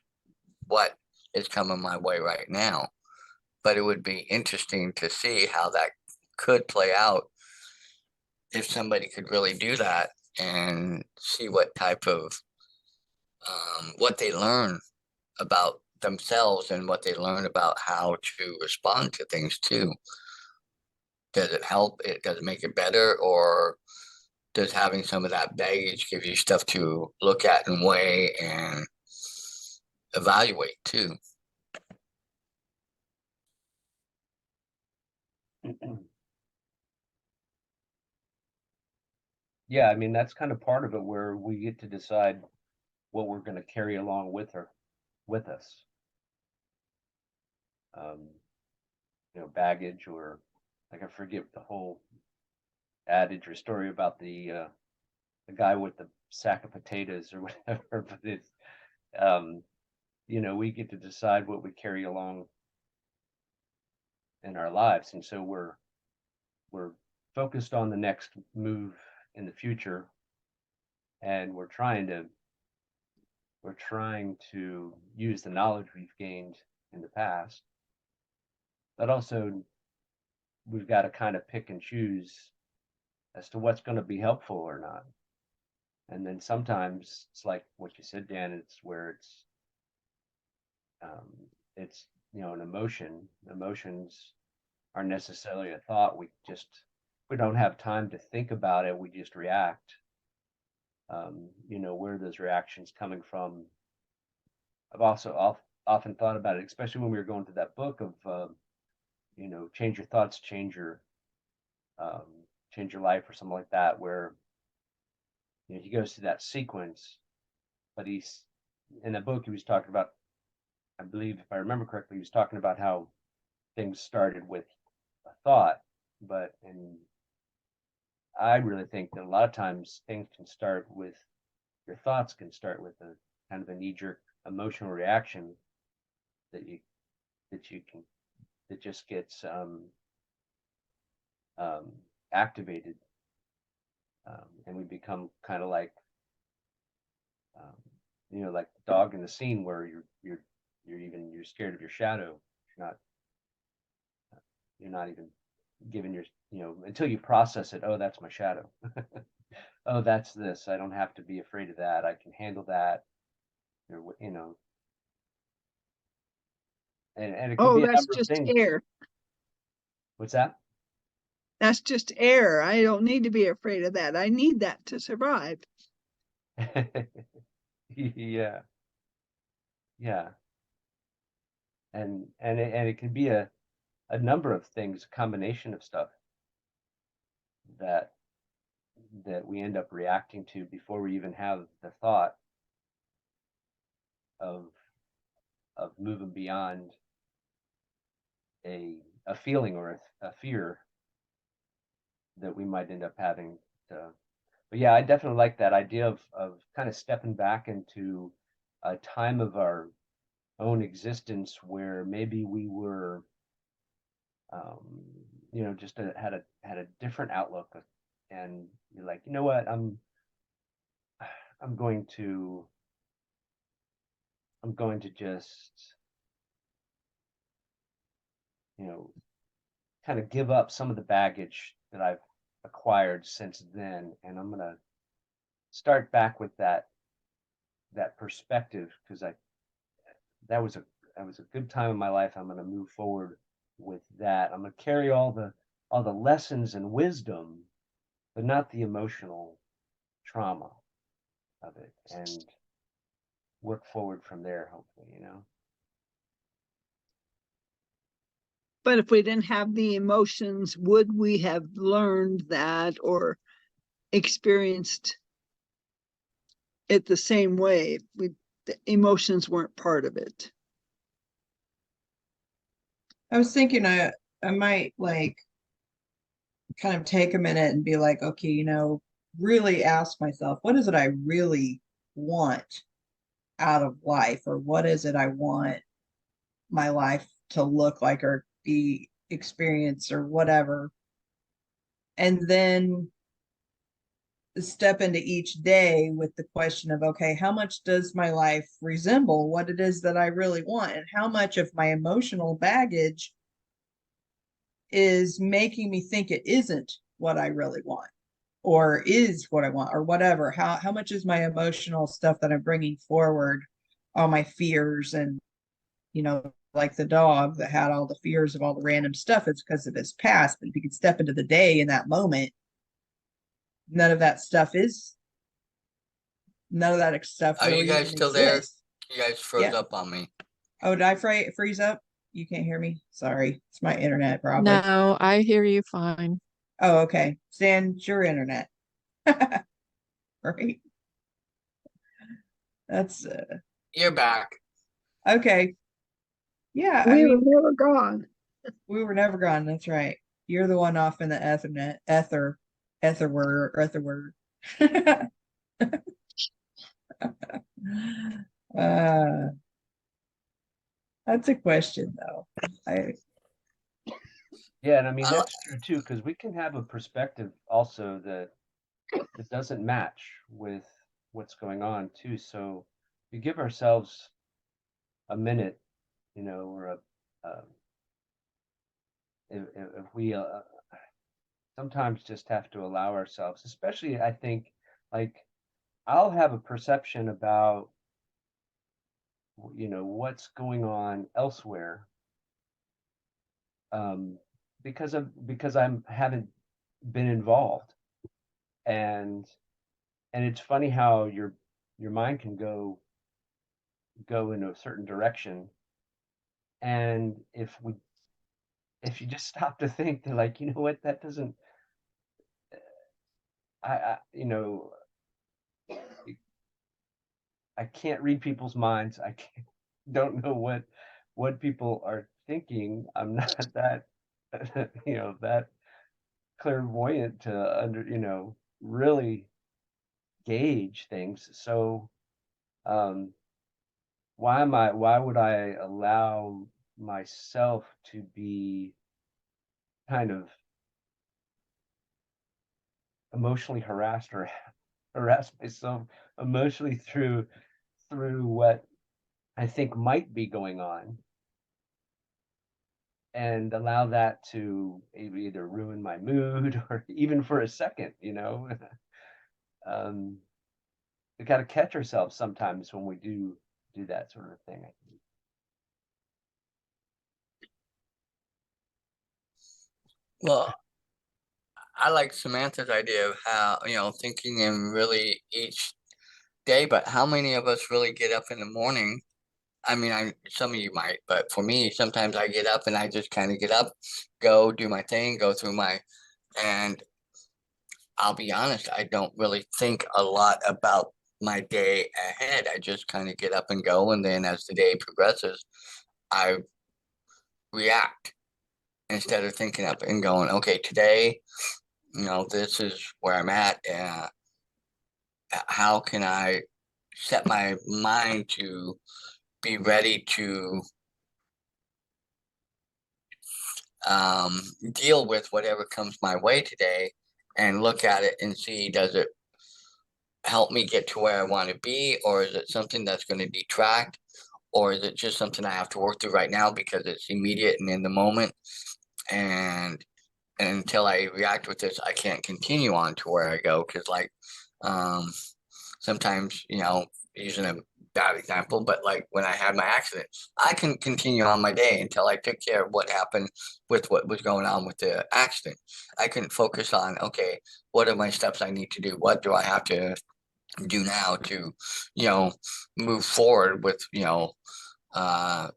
what is coming my way right now. But it would be interesting to see how that could play out if somebody could really do that, and see what type of what they learn about themselves and what they learn about how to respond to things too. Does it help? Does it make it better, or does having some of that baggage give you stuff to look at and weigh and evaluate too? Yeah, I mean, that's kind of part of it, where we get to decide what we're going to carry along with us. Baggage, or like, I forget the whole adage or story about the guy with the sack of potatoes or whatever, but it's, we get to decide what we carry along in our lives. And so we're focused on the next move in the future, and we're trying to use the knowledge we've gained in the past, but also we've got to kind of pick and choose as to what's going to be helpful or not. And then sometimes it's like what you said, Dan, it's where it's an emotion. Emotions aren't necessarily a thought. We don't have time to think about it, we just react. Where those reactions coming from. I've also often thought about it, especially when we were going through that book of change your thoughts, change your life, or something like that, where he goes through that sequence. But he's in the book, he was talking about, I believe, if I remember correctly, he was talking about how things started with a thought, and I really think that a lot of times things can start with, your thoughts can start with a kind of a knee-jerk emotional reaction that just gets activated, and we become kind of like like the dog in the scene, where you're scared of your shadow. You're not even giving your, until you process it. Oh, that's my shadow. Oh, that's this. I don't have to be afraid of that. I can handle that. Or, and it could Oh, be a that's number of just things. air. What's that? That's just air. I don't need to be afraid of that. I need that to survive. Yeah. Yeah. and it can be a number of things, a combination of stuff that we end up reacting to before we even have the thought of moving beyond a feeling or a fear that we might end up having to. But yeah, I definitely like that idea of kind of stepping back into a time of our own existence where maybe we were, um, just had a different outlook, and you're like, you know what, I'm going to just, you know, kind of give up some of the baggage that I've acquired since then, and I'm gonna start back with that perspective, because I that was a good time in my life. I'm gonna move forward with that. I'm gonna carry all the lessons and wisdom, but not the emotional trauma of it, and work forward from there, hopefully. But if we didn't have the emotions, would we have learned that or experienced it the same way? The emotions weren't part of it. I was thinking I might like kind of take a minute and be like, okay, really ask myself, what is it I really want out of life, or what is it I want my life to look like or be experienced or whatever. And then step into each day with the question of, okay, how much does my life resemble what it is that I really want? And how much of my emotional baggage is making me think it isn't what I really want, or is what I want, or whatever? How much is my emotional stuff that I'm bringing forward, all my fears, and like the dog that had all the fears of all the random stuff, it's because of his past. But if you could step into the day in that moment, none of that stuff Are you really guys even still there? exists. You guys froze Yeah. up on me. Oh, did I freeze up? You can't hear me? Sorry. It's my internet, probably. No, I hear you fine. Oh, okay. Stan, it's your internet. Right. That's You're back. okay. Yeah, We were never gone. we were never gone. That's right. You're the one off in the ether word. uh, that's a question though. Yeah, and I mean I- that's true too, because we can have a perspective also that doesn't match with what's going on too. So we give ourselves a minute, or if we sometimes just have to allow ourselves, especially I think, like, I'll have a perception about what's going on elsewhere, um, because I'm haven't been involved, and it's funny how your mind can go in a certain direction, and if you just stop to think, they're like, you know what, that doesn't, I I can't read people's minds. Don't know what people are thinking. I'm not that that clairvoyant to really gauge things. So why would I allow myself to be kind of emotionally harassed, or harass myself emotionally through what I think might be going on, and allow that to either ruin my mood or even for a second, um, we got to catch ourselves sometimes when we do that sort of thing. Well, I like Samantha's idea of how, thinking in really each day, but how many of us really get up in the morning I mean, some of you might, but for me, sometimes I get up and I just kind of get up, go do my thing, go through and I'll be honest, I don't really think a lot about my day ahead. I just kind of get up and go. And then as the day progresses, I react instead of thinking up and going, okay, today, this is where I'm at. How can I set my mind to be ready to deal with whatever comes my way today and look at it and see, does it help me get to where I want to be, or is it something that's going to detract, or is it just something I have to work through right now because it's immediate and in the moment, and until I react with this, I can't continue on to where I go, because um, sometimes, using a bad example, but like when I had my accident, I can continue on my day until I took care of what happened with what was going on with the accident. I couldn't focus on, okay, what are my steps I need to do? What do I have to do now to, move forward with, uh,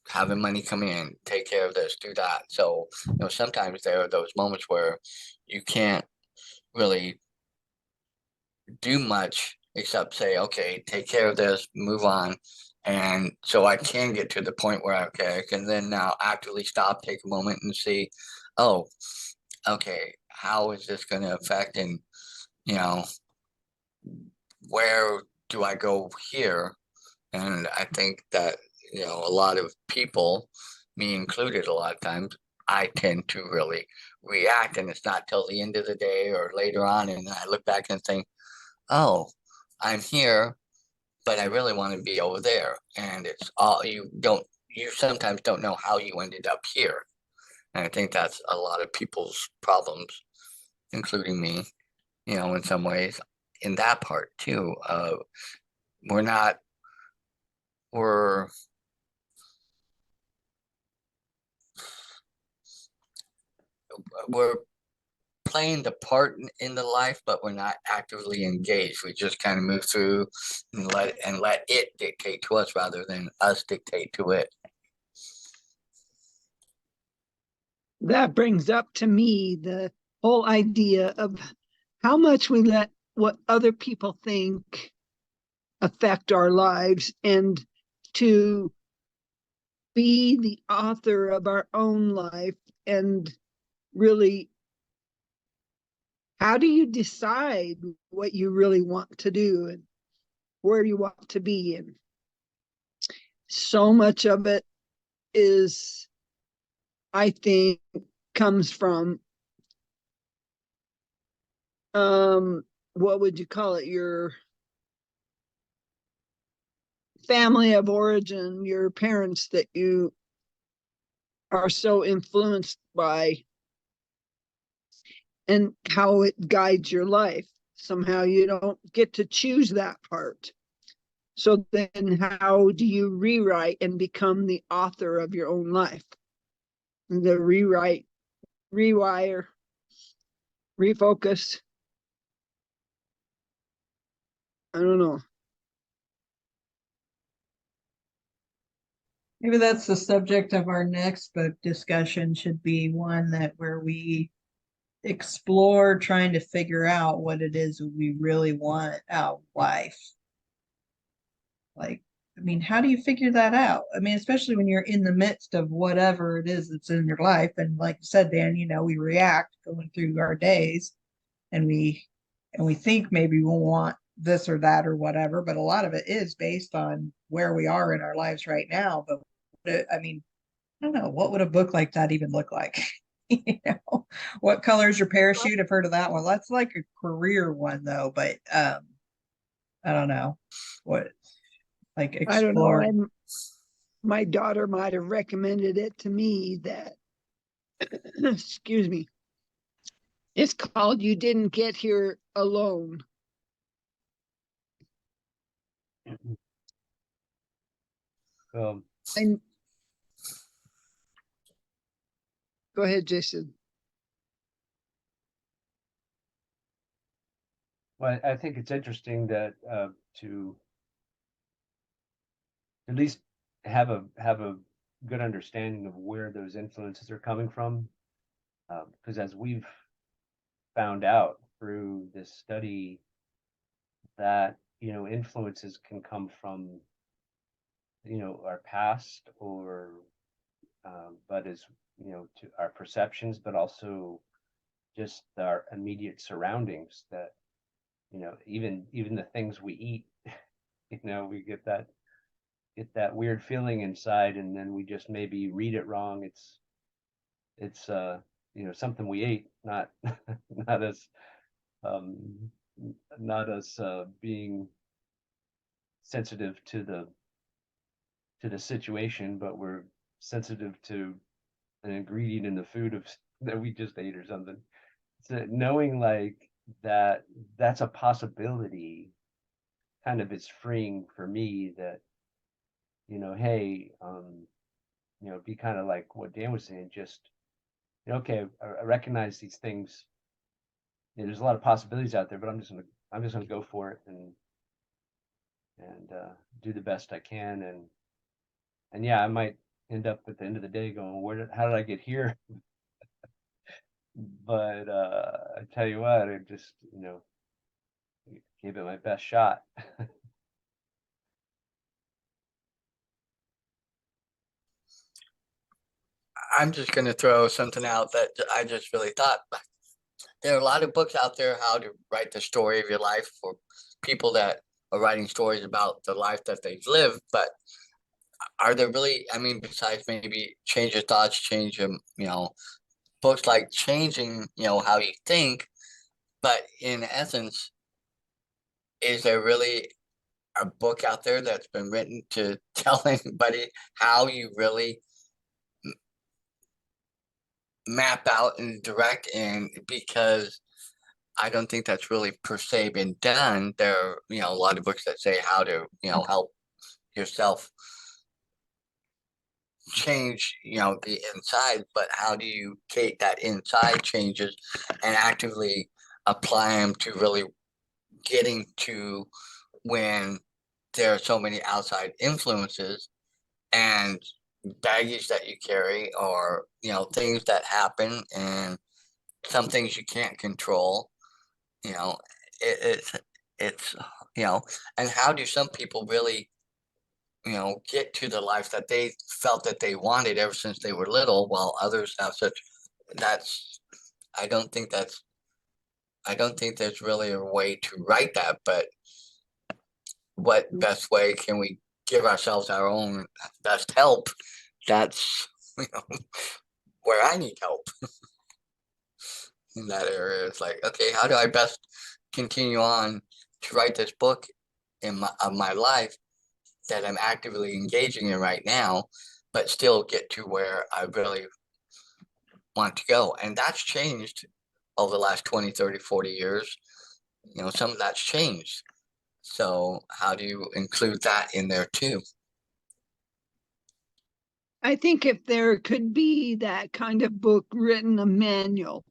having money come in, take care of this, do that. So, sometimes there are those moments where you can't really do much except say, okay, take care of this, move on. And so I can get to the point where I can then now actively stop, take a moment and see, oh, okay, how is this going to affect, and, you know, where do I go here? And I think that, a lot of people, me included, a lot of times, I tend to really react, and it's not till the end of the day or later on. And I look back and think, oh, I'm here, but I really want to be over there. And it's all you sometimes don't know how you ended up here. And I think that's a lot of people's problems, including me, in some ways, in that part too. We're not, we're, we're playing the part in the life, but we're not actively engaged. We just kind of move through and let it dictate to us rather than us dictate to it. That brings up to me the whole idea of how much we let what other people think affect our lives, and to be the author of our own life. And really, how do you decide what you really want to do and where you want to be? And so much of it is, I think, comes from what would you call it, your family of origin, your parents that you are so influenced by, and how it guides your life. Somehow you don't get to choose that part. So then how do you rewrite and become the author of your own life? The rewrite, rewire, refocus. I don't know. Maybe that's the subject of our next book discussion, should be one that where we explore trying to figure out what it is we really want out of life. Like, I mean, how do you figure that out? I mean, especially when you're in the midst of whatever it is that's in your life. And like you said, Dan, we react going through our days, and we think maybe we'll want this or that or whatever, but a lot of it is based on where we are in our lives right now. But I mean, I don't know, what would a book like that even look like? What color is your parachute? I've heard of that one. That's like a career one though, but I don't know what, like, I don't know. explore. My daughter might have recommended it to me that, excuse me, it's called You Didn't Get Here Alone. And go ahead, Jason. Well, I think it's interesting that to at least have a good understanding of where those influences are coming from. Because as we've found out through this study, that influences can come from our past, or but as to our perceptions, but also just our immediate surroundings. That even the things we eat, we get that weird feeling inside, and then we just maybe read it wrong. It's something we ate, not not us um not us being sensitive to the situation, but we're sensitive to an ingredient in the food that we just ate or something. So knowing like that's a possibility kind of is freeing for me. That hey, be kind of like what Dan was saying, just okay, I recognize these things. There's a lot of possibilities out there, but I'm just gonna go for it, and do the best I can. And yeah, I might end up at the end of the day going, how did I get here? But I tell you what, I just gave it my best shot. I'm just going to throw something out that I just really thought. There are a lot of books out there how to write the story of your life for people that are writing stories about the life that they've lived. But are there really, I mean, besides maybe change your thoughts, change your, books like changing, how you think, but in essence, is there really a book out there that's been written to tell anybody how you really map out and direct? And because I don't think that's really per se been done. There are, a lot of books that say how to, help yourself change, the inside, but how do you take that inside changes and actively apply them to really getting to when there are so many outside influences and baggage that you carry, or things that happen, and some things you can't control. you know it's and how do some people really get to the life that they felt that they wanted ever since they were little, while others have such that's I don't think that's I don't think there's really a way to write that. But what best way can we give ourselves our own best help? That's where I need help in that area. It's like, okay, how do I best continue on to write this book of my life that I'm actively engaging in right now, but still get to where I really want to go? And that's changed over the last 20, 30, 40 years. Some of that's changed. So how do you include that in there too? I think if there could be that kind of book written, a manual,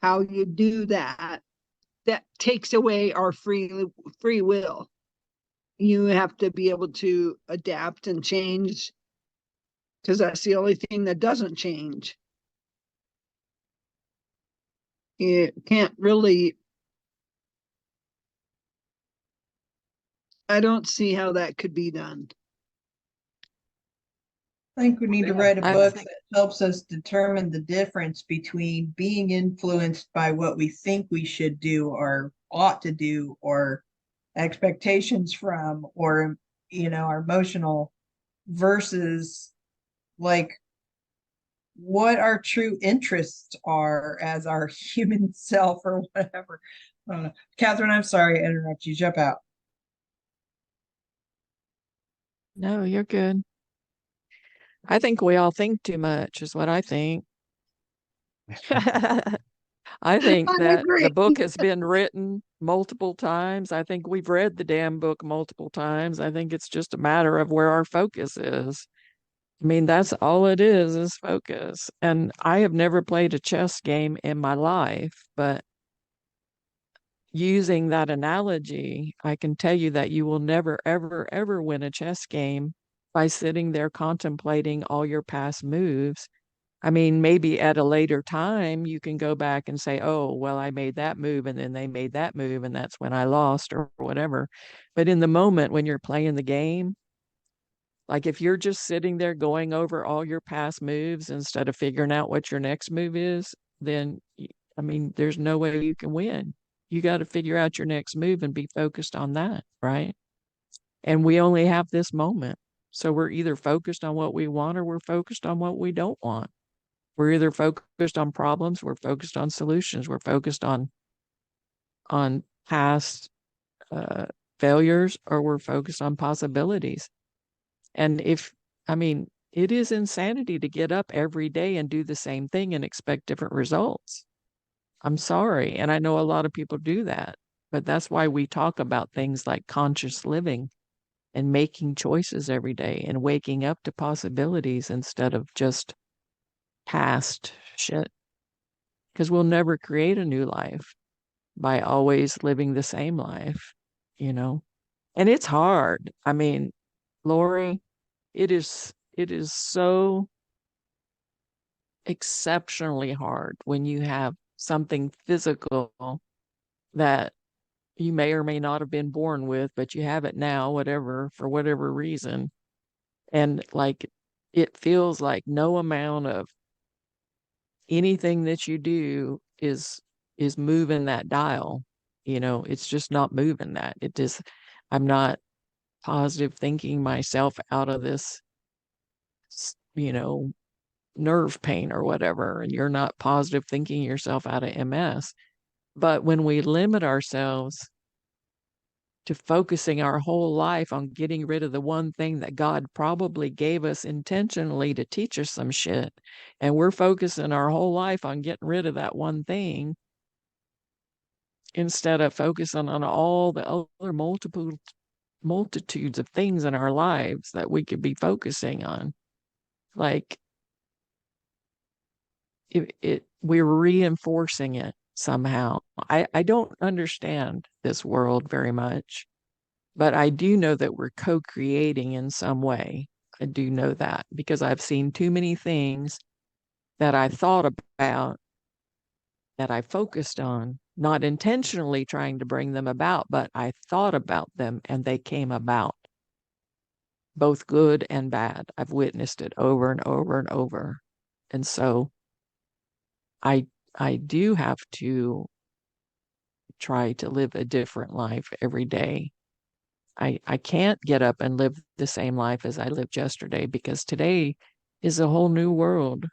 how you do that, that takes away our free will. You have to be able to adapt and change, because that's the only thing that doesn't change. You can't really, I don't see how that could be done. I think we need to write a I book think- that helps us determine the difference between being influenced by what we think we should do or ought to do, or expectations from, or our emotional, versus like what our true interests are as our human self or whatever. I don't know. Catherine, I'm sorry to interrupt you. Jump out. No, you're good. I think we all think too much, is what I think. I think I that agree. the book has been written multiple times. I think we've read the damn book multiple times. I think it's just a matter of where our focus is. I mean, that's all it is focus. And I have never played a chess game in my life, but using that analogy, I can tell you that you will never, ever, ever win a chess game by sitting there contemplating all your past moves. I mean, maybe at a later time you can go back and say, oh, well, I made that move and then they made that move and that's when I lost or whatever. But in the moment when you're playing the game, like if you're just sitting there going over all your past moves instead of figuring out what your next move is, then I mean, there's no way you can win. You got to figure out your next move and be focused on that, right? And we only have this moment. So we're either focused on what we want or we're focused on what we don't want. We're either focused on problems, we're focused on solutions, we're focused on past uh, failures, or we're focused on possibilities. And I mean, it is insanity to get up every day and do the same thing and expect different results. I'm sorry. And I know a lot of people do that, but that's why we talk about things like conscious living and making choices every day and waking up to possibilities instead of just past shit. Because we'll never create a new life by always living the same life, you know? And it's hard. I mean, Lori, it is so exceptionally hard when you have something physical that you may or may not have been born with, but you have it now, whatever, for whatever reason. And like it feels like no amount of anything that you do is moving that dial. You know, it's just not moving that. It just I'm not positive thinking myself out of this, you know, nerve pain or whatever, and you're not positive thinking yourself out of MS. But when we limit ourselves to focusing our whole life on getting rid of the one thing that God probably gave us intentionally to teach us some shit, and we're focusing our whole life on getting rid of that one thing instead of focusing on all the other multitudes of things in our lives that we could be focusing on. Like we're reinforcing it somehow. I don't understand this world very much, but I do know that we're co-creating in some way. I do know that because I've seen too many things that I thought about, that I focused on, not intentionally trying to bring them about, but I thought about them and they came about, both good and bad. I've witnessed it over and over and over. And so I I do have to try to live a different life every day. I can't get up and live the same life as I lived yesterday because today is a whole new world,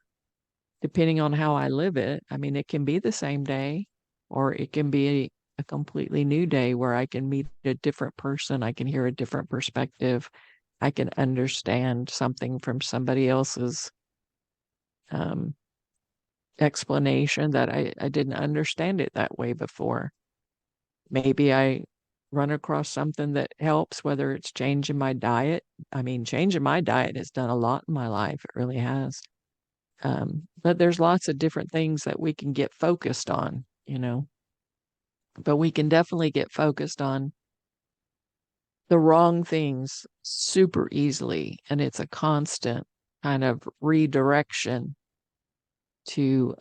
depending on how I live it. I mean, it can be the same day, or it can be a completely new day where I can meet a different person. I can hear a different perspective. I can understand something from somebody else's um, explanation that I didn't understand it that way before. Maybe I run across something that helps, whether it's changing my diet. I mean, changing my diet has done a lot in my life. It really has. But there's lots of different things that we can get focused on, you know. But we can definitely get focused on the wrong things super easily. And it's a constant kind of redirection to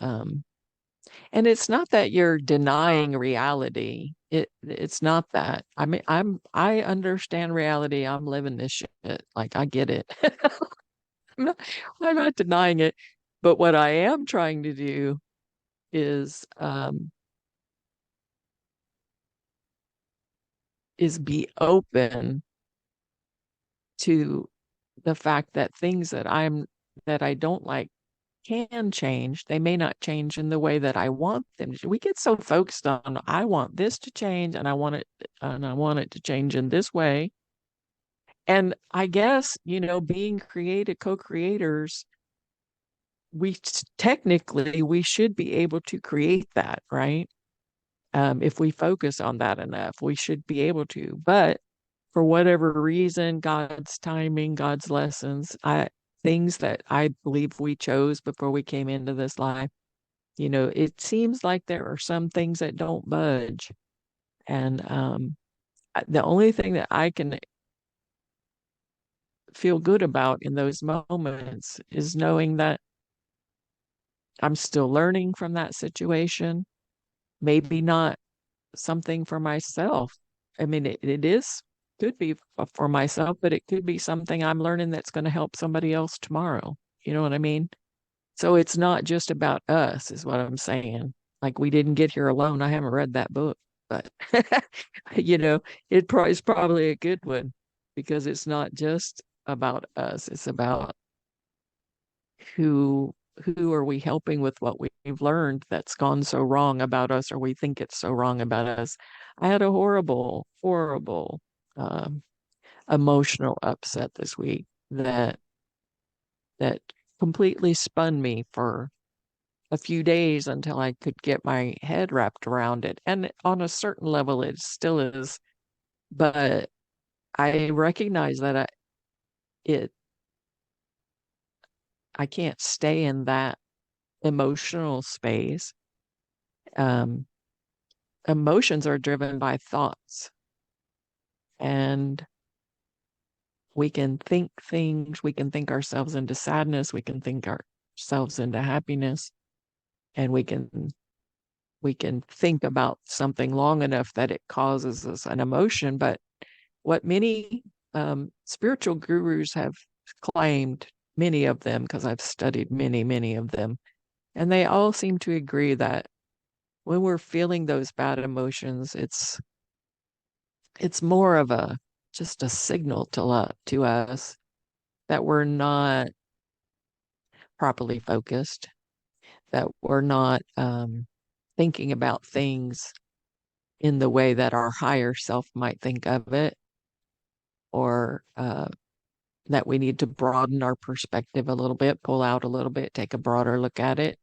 and it's not that you're denying reality. It's not that. I mean, I understand reality. I'm living this shit. Like I get it. I'm not, I'm not denying it. But what I am trying to do is be open to the fact that things that I don't like can change. They may not change in the way that I want them to. We get so focused on I want this to change and I want it to change in this way. And I guess, you know, being creative co-creators, technically we should be able to create that, right? If we focus on that enough, we should be able to. But for whatever reason, God's timing, God's lessons, things that I believe we chose before we came into this life, you know, it seems like there are some things that don't budge. And the only thing that I can feel good about in those moments is knowing that I'm still learning from that situation. Maybe not something for myself. I mean, could be for myself, but it could be something I'm learning that's going to help somebody else tomorrow. You know what I mean? So it's not just about us, is what I'm saying. Like, we didn't get here alone. I haven't read that book, but you know, it's probably a good one because it's not just about us. It's about who who are we helping with what we've learned that's gone so wrong about us, or we think it's so wrong about us. I had a horrible um, emotional upset this week that completely spun me for a few days until I could get my head wrapped around it. And on a certain level, it still is. But I recognize that it I can't stay in that emotional space. Um, Emotions are driven by thoughts, and we can think things. We can think ourselves into sadness. We can think ourselves into happiness, and we can think about something long enough that it causes us an emotion. But what many spiritual gurus have claimed, many of them, because I've studied many of them, and they all seem to agree that when we're feeling those bad emotions, it's more of just a signal to us that we're not properly focused, that we're not thinking about things in the way that our higher self might think of it, or that we need to broaden our perspective a little bit, pull out a little bit, take a broader look at it,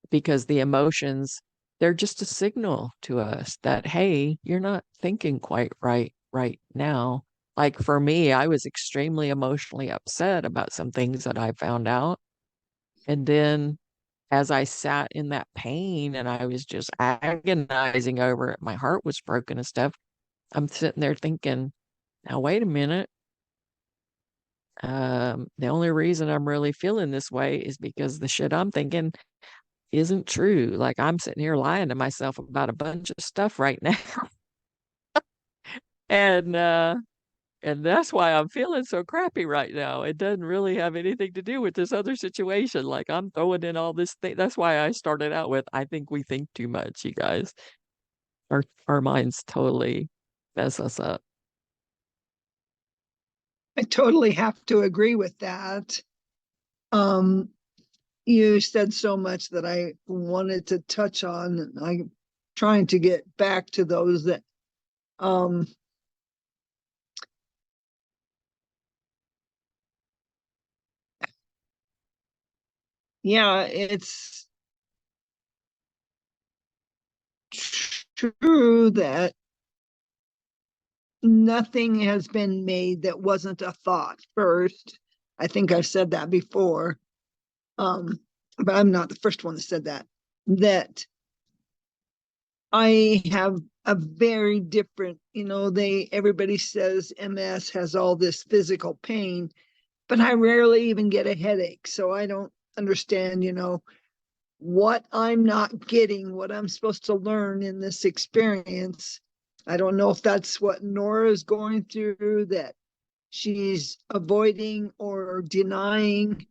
because the emotions, they're just a signal to us that, hey, you're not thinking quite right now. Like for me, I was extremely emotionally upset about some things that I found out. And then as I sat in that pain and I was just agonizing over it, my heart was broken and stuff. I'm sitting there thinking, now wait a minute. The only reason I'm really feeling this way is because the shit I'm thinking isn't true. Like, I'm sitting here lying to myself about a bunch of stuff right now. And and that's why I'm feeling so crappy right now. It doesn't really have anything to do with this other situation. Like, I'm throwing in all this thing. That's why I started out with, I think we think too much, you guys. Our minds totally mess us up. I totally have to agree with that. Um, you said so much that I wanted to touch on, and I'm trying to get back to those that yeah, it's true that nothing has been made that wasn't a thought first. I think I've said that before. But I'm not the first one that said that. That I have a very different, everybody says MS has all this physical pain, but I rarely even get a headache. So I don't understand, what I'm not getting, what I'm supposed to learn in this experience. I don't know if that's what Nora is going through, that she's avoiding or denying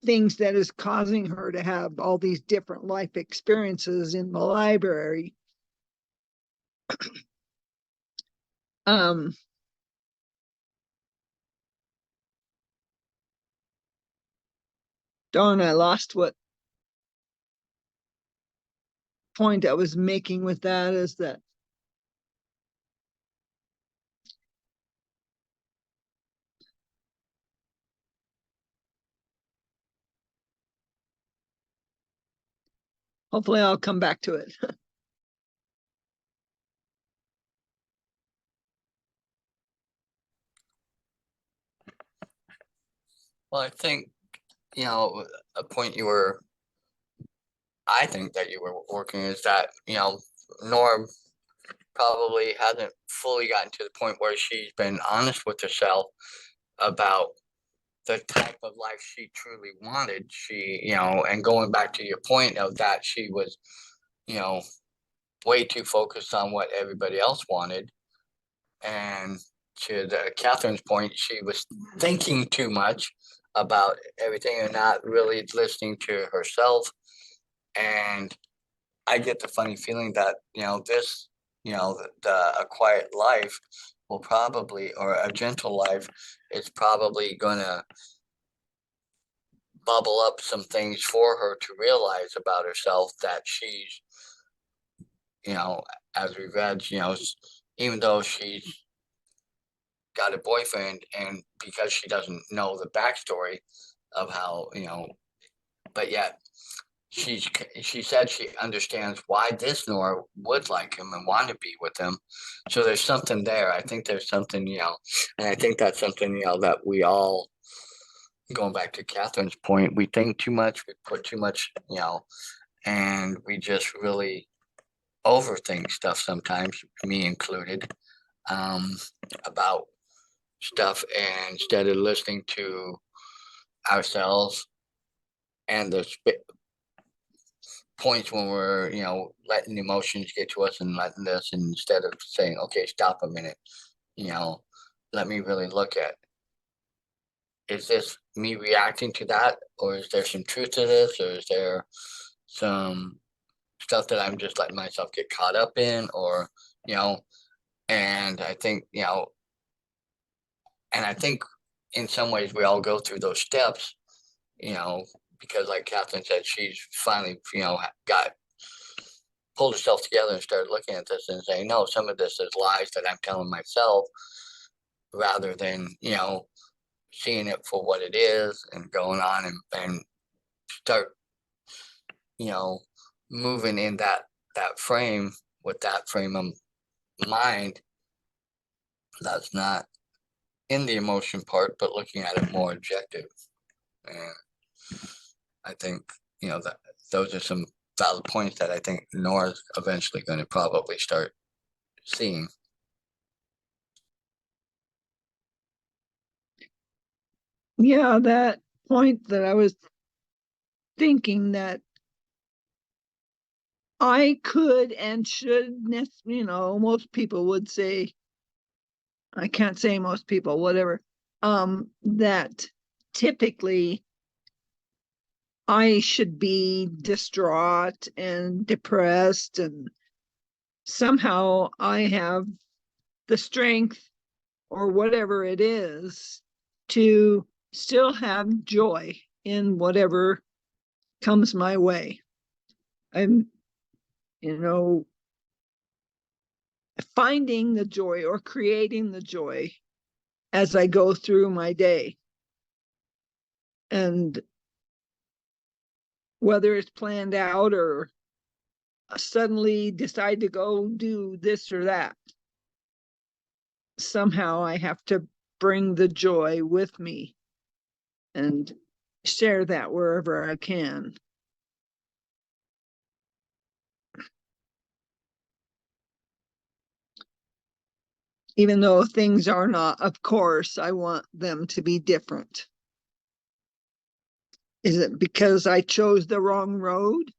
things that is causing her to have all these different life experiences in the library. um Darn, I lost what point I was making with that. Is that hopefully I'll come back to it. Well, I think, a point I think that you were working is that, Norm probably hasn't fully gotten to the point where she's been honest with herself about the type of life she truly wanted. She, and going back to your point of that, she was, you know, way too focused on what everybody else wanted. And to Catherine's point, she was thinking too much about everything and not really listening to herself. And I get the funny feeling that, this, a quiet life will probably, or a gentle life is probably going to bubble up some things for her to realize about herself that she's, as we read, even though she's got a boyfriend and because she doesn't know the backstory of how, but yet she said she understands why this Nora would like him and want to be with him. So there's something there. I think there's something, and I think that's something, that we all, going back to Catherine's point, we think too much, we put too much, and we just really overthink stuff sometimes, me included, about stuff. And instead of listening to ourselves and the points when we're, letting emotions get to us and letting this, and instead of saying, okay, stop a minute, let me really look at, is this me reacting to that, or is there some truth to this, or is there some stuff that I'm just letting myself get caught up in, or, and I think, and I think in some ways we all go through those steps, because like Catherine said, she's finally, got pulled herself together and started looking at this and saying, no, some of this is lies that I'm telling myself, rather than, seeing it for what it is and going on and start, moving in that frame, with that frame of mind that's not in the emotion part, but looking at it more objective. And I think, that those are some valid points that I think Nora's eventually going to probably start seeing. Yeah, that point that I was thinking that I could and should, most people would say, I can't say most people, whatever, that typically I should be distraught and depressed, and somehow I have the strength or whatever it is to still have joy in whatever comes my way. I'm, finding the joy or creating the joy as I go through my day. And whether it's planned out or suddenly decide to go do this or that, somehow I have to bring the joy with me and share that wherever I can. Even though things are not, of course, I want them to be different. Is it because I chose the wrong road?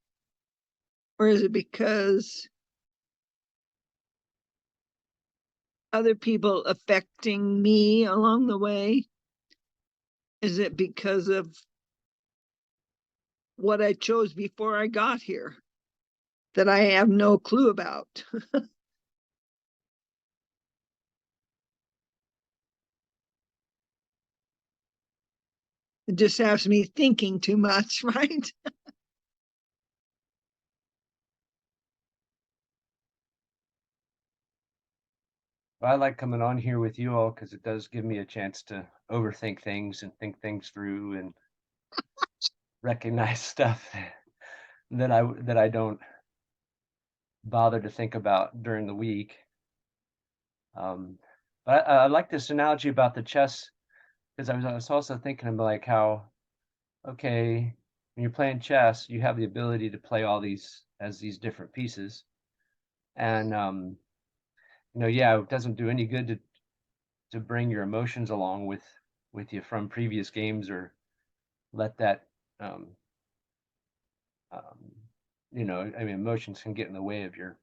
Or is it because other people affecting me along the way? Is it because of what I chose before I got here that I have no clue about? It just has me thinking too much, right? I like coming on here with you all because it does give me a chance to overthink things and think things through and recognize stuff that I don't bother to think about during the week. But I like this analogy about the chess, because I was also thinking of like how, okay, when you're playing chess, you have the ability to play all these as these different pieces, and yeah, it doesn't do any good to bring your emotions along with you from previous games, or let that um, um, I mean, emotions can get in the way of your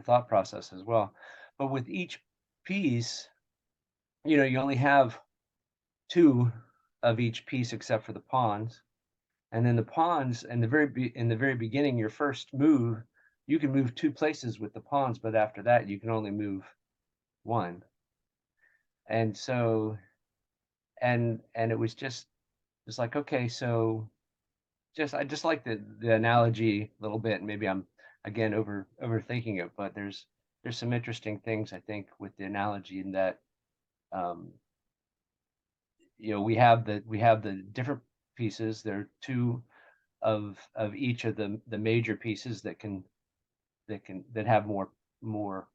thought process as well. But with each piece, you only have two of each piece except for the pawns. And then the pawns in the very beginning, your first move, you can move two places with the pawns, but after that you can only move one. And so and it was just like, okay, so I just like the analogy a little bit, and maybe I'm again overthinking it, but there's some interesting things I think with the analogy, in that um, we have the different pieces. There are two of each of the major pieces that have more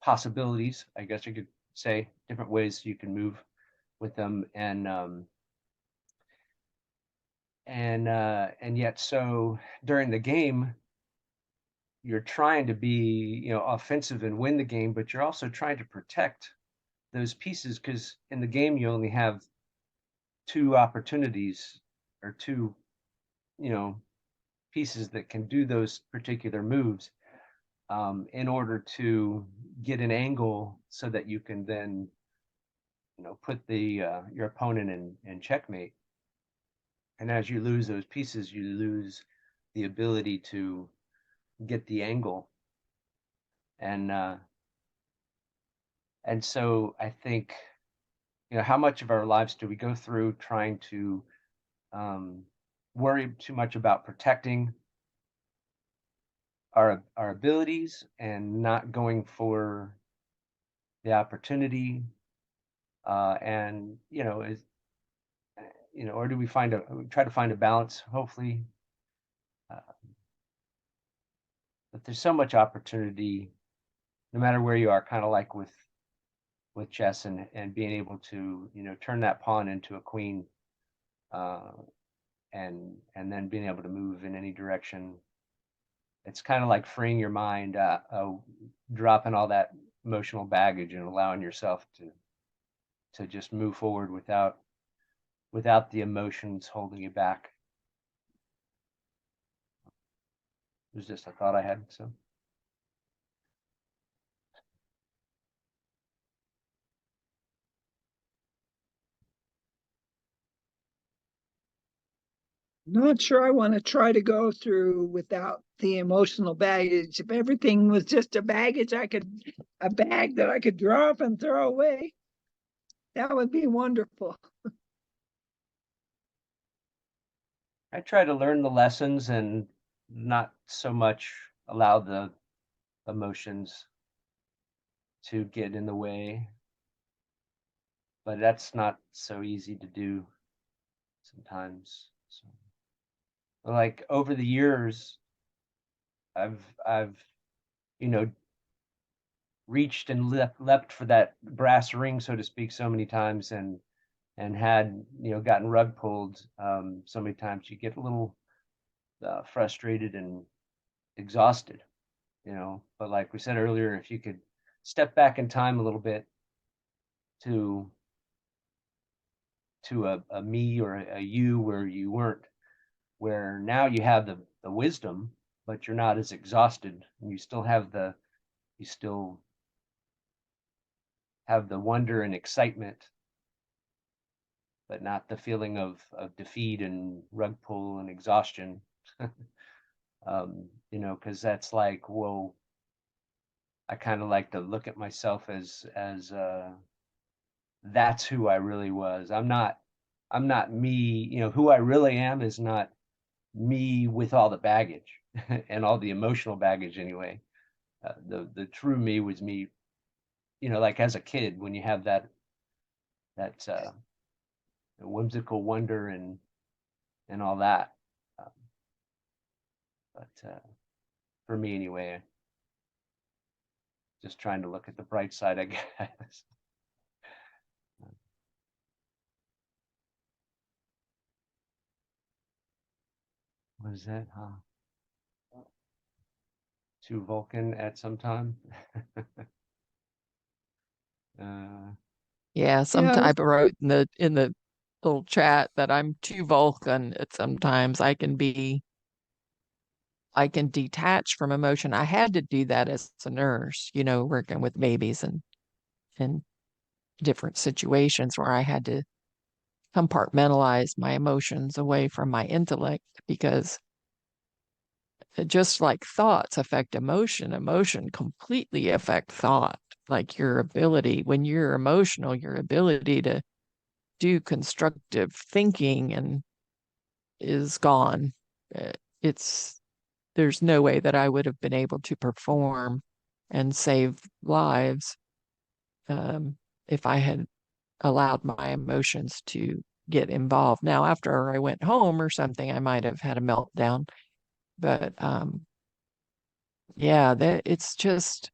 possibilities, I guess you could say, different ways you can move with them, and yet, so during the game you're trying to be, offensive and win the game, but you're also trying to protect those pieces, because in the game you only have two opportunities, or two, you know pieces that can do those particular moves, in order to get an angle so that you can then, put your opponent in checkmate. And as you lose those pieces, you lose the ability to get the angle. And so I think, how much of our lives do we go through trying to um, worry too much about protecting our abilities, and not going for the opportunity, and or do we try to find a balance, hopefully, uh, but there's so much opportunity no matter where you are, kind of like with chess, and being able to, turn that pawn into a queen, uh, and then being able to move in any direction. It's kind of like freeing your mind, dropping all that emotional baggage, and allowing yourself to just move forward without the emotions holding you back. It was just a thought I had. So Not sure I want to try to go through without the emotional baggage. If everything was just a baggage, a bag that I could drop and throw away, that would be wonderful. I try to learn the lessons, and not so much allow the emotions to get in the way, but that's not so easy to do sometimes. So, like, over the years, I've you know reached and leapt for that brass ring, so to speak, so many times, and had, gotten rug pulled, so many times. You get a little frustrated and exhausted, but like we said earlier, if you could step back in time a little bit to a me, or a you, where you weren't, where now you have the wisdom, but you're not as exhausted, and you still have the wonder and excitement, but not the feeling of defeat and rug pull and exhaustion. Because that's like, whoa, I kind of like to look at myself as that's who I really was. I'm not me. Who I really am is not me with all the baggage and all the emotional baggage anyway. The true me was me, like as a kid, when you have that whimsical wonder and all that. Um, but for me anyway, just trying to look at the bright side, I guess. What is that? Huh? To Vulcan at some time. Yeah, sometimes I wrote in the little chat that I'm too Vulcan at sometimes. I can detach from emotion. I had to do that as a nurse, you know, working with babies and different situations where I had to compartmentalize my emotions away from my intellect because just like thoughts affect emotion, emotion completely affect thought. Like your ability, when you're emotional, your ability to do constructive thinking and is gone. It's there's no way that I would have been able to perform and save lives um, if I had allowed my emotions to get involved. Now, after I went home or something, I might have had a meltdown, but yeah, that it's just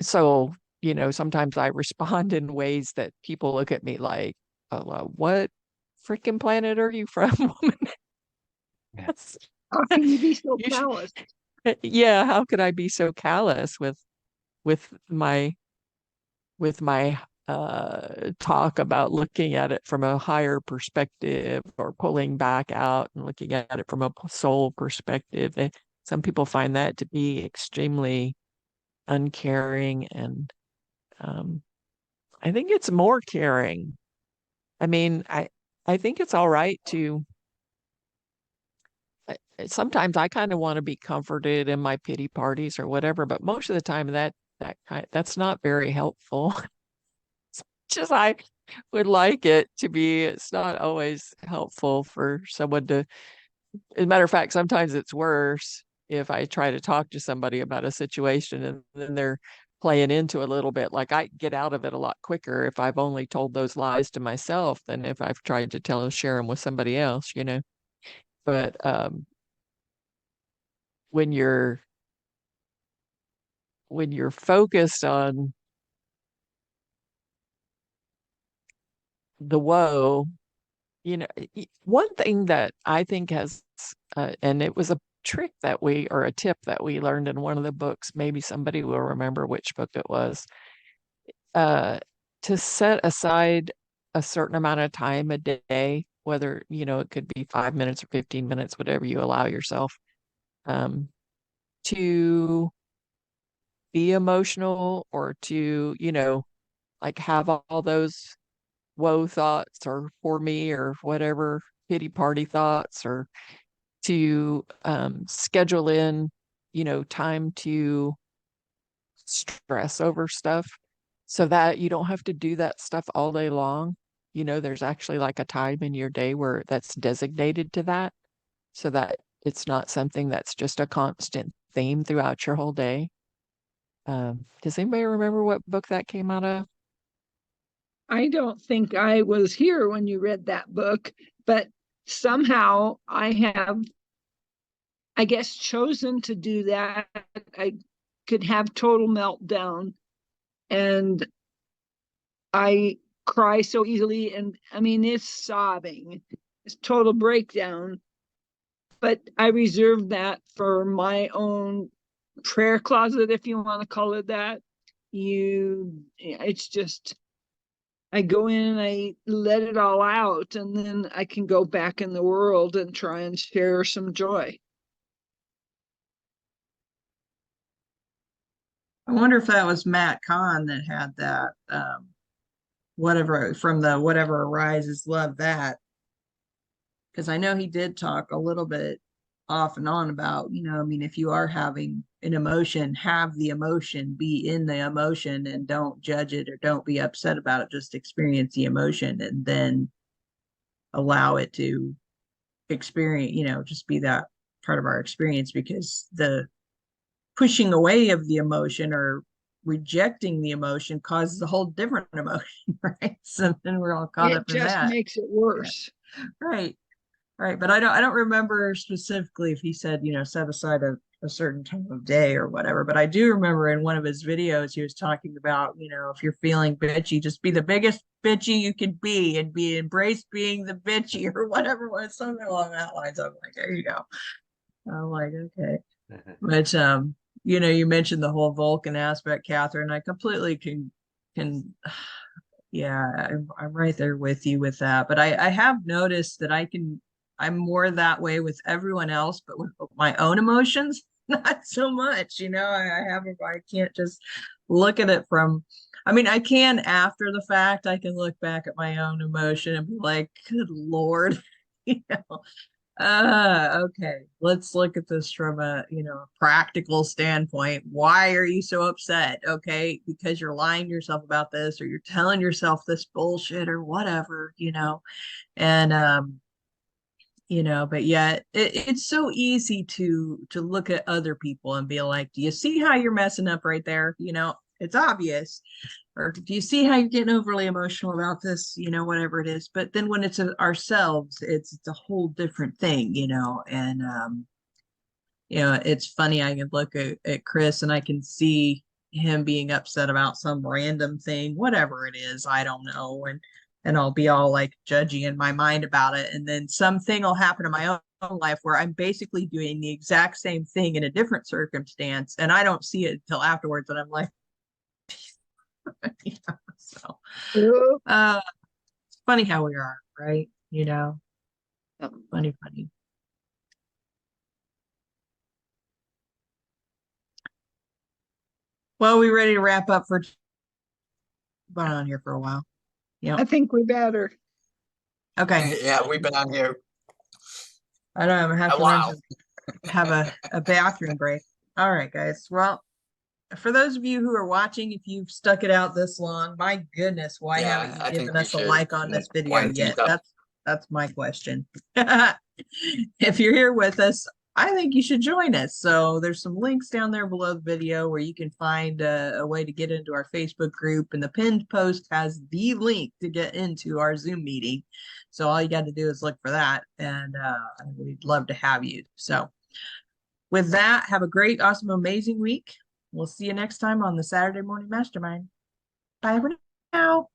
so, you know, sometimes I respond in ways that people look at me like, oh, what freaking planet are you from, woman? That's, How can you be so you should, callous? yeah, how could I be so callous with my with my talk about looking at it from a higher perspective or pulling back out and looking at it from a soul perspective. And some people find that to be extremely uncaring, and um, I think it's more caring. I mean, I think it's all right to. Sometimes I kind of want to be comforted in my pity parties or whatever, but most of the time that's not very helpful. Just I would like it to be. It's not always helpful for someone to. As a matter of fact, sometimes it's worse if I try to talk to somebody about a situation and then they're playing into a little bit. Like I get out of it a lot quicker if I've only told those lies to myself than if I've tried to share them with somebody else, you know. But when you're when you're focused on the woe, you know, one thing that I think has, and it was a trick that or a tip that we learned in one of the books, maybe somebody will remember which book it was, uh, to set aside a certain amount of time a day, whether, you know, it could be 5 minutes or 15 minutes, whatever you allow yourself, um, to be emotional or to, you know, like have all those woe thoughts or for me or whatever pity party thoughts, or to schedule in, you know, time to stress over stuff so that you don't have to do that stuff all day long. You know, there's actually like a time in your day where that's designated to that so that it's not something that's just a constant theme throughout your whole day. Does anybody remember what book that came out of? I don't think I was here when you read that book, but somehow I have, I guess, chosen to do that. I could have total meltdown and I cry so easily. And I mean, it's sobbing, it's total breakdown. But I reserve that for my own prayer closet, if you want to call it that. It's just, I go in and I let it all out, and then I can go back in the world and try and share some joy. I wonder if that was Matt Kahn that had that, whatever from the whatever arises, love that. Because I know he did talk a little bit off and on about, you know, I mean, if you are having an emotion, have the emotion, be in the emotion and don't judge it or don't be upset about it. Just experience the emotion and then allow it to experience, you know, just be that part of our experience, because the pushing away of the emotion or rejecting the emotion causes a whole different emotion, right? So then we're all caught It up in just that. makes it worse. Yeah. Right. Right. But I don't remember specifically if he said, you know, set aside a certain time of day or whatever. But I do remember in one of his videos, he was talking about, you know, if you're feeling bitchy, just be the biggest bitchy you can be and embrace being the bitchy or whatever, was something along that lines. I'm like, there you go. I'm like, okay. But you know, you mentioned the whole Vulcan aspect, Catherine. I completely can yeah, I'm right there with you with that. But I have noticed that I'm more that way with everyone else, but with my own emotions, not so much. You know, I can't just look at it from, I mean, I can after the fact, I can look back at my own emotion and be like, good Lord, you know, okay, let's look at this from a, you know, practical standpoint. Why are you so upset? Okay, because you're lying to yourself about this, or you're telling yourself this bullshit or whatever, you know. And you know, but yet it's so easy to look at other people and be like, do you see how you're messing up right there? You know, it's obvious. Or do you see how you're getting overly emotional about this, you know, whatever it is. But then when it's ourselves, it's a whole different thing, you know. And you know, it's funny, I can look at Chris and I can see him being upset about some random thing, whatever it is, I don't know. And I'll be all like judgy in my mind about it. And then something will happen in my own life where I'm basically doing the exact same thing in a different circumstance. And I don't see it until afterwards. And I'm like, yeah, so Yep. it's funny how we are, right? You know, funny. Well, we ready to wrap up for been on here for a while. I Yeah. think we better. Okay. Yeah, we've been on here I don't know, I have a to run while. to have a bathroom break. All right, guys. Well, for those of you who are watching, if you've stuck it out this long, my goodness, why haven't Yeah, you I think given we us a should like on this video wind things yet? up. That's my question. If you're here with us, I think you should join us. So there's some links down there below the video where you can find a way to get into our Facebook group, and the pinned post has the link to get into our Zoom meeting. So all you got to do is look for that, and we'd love to have you. So with that, have a great, awesome, amazing week. We'll see you next time on the Saturday Morning Mastermind. Bye for now.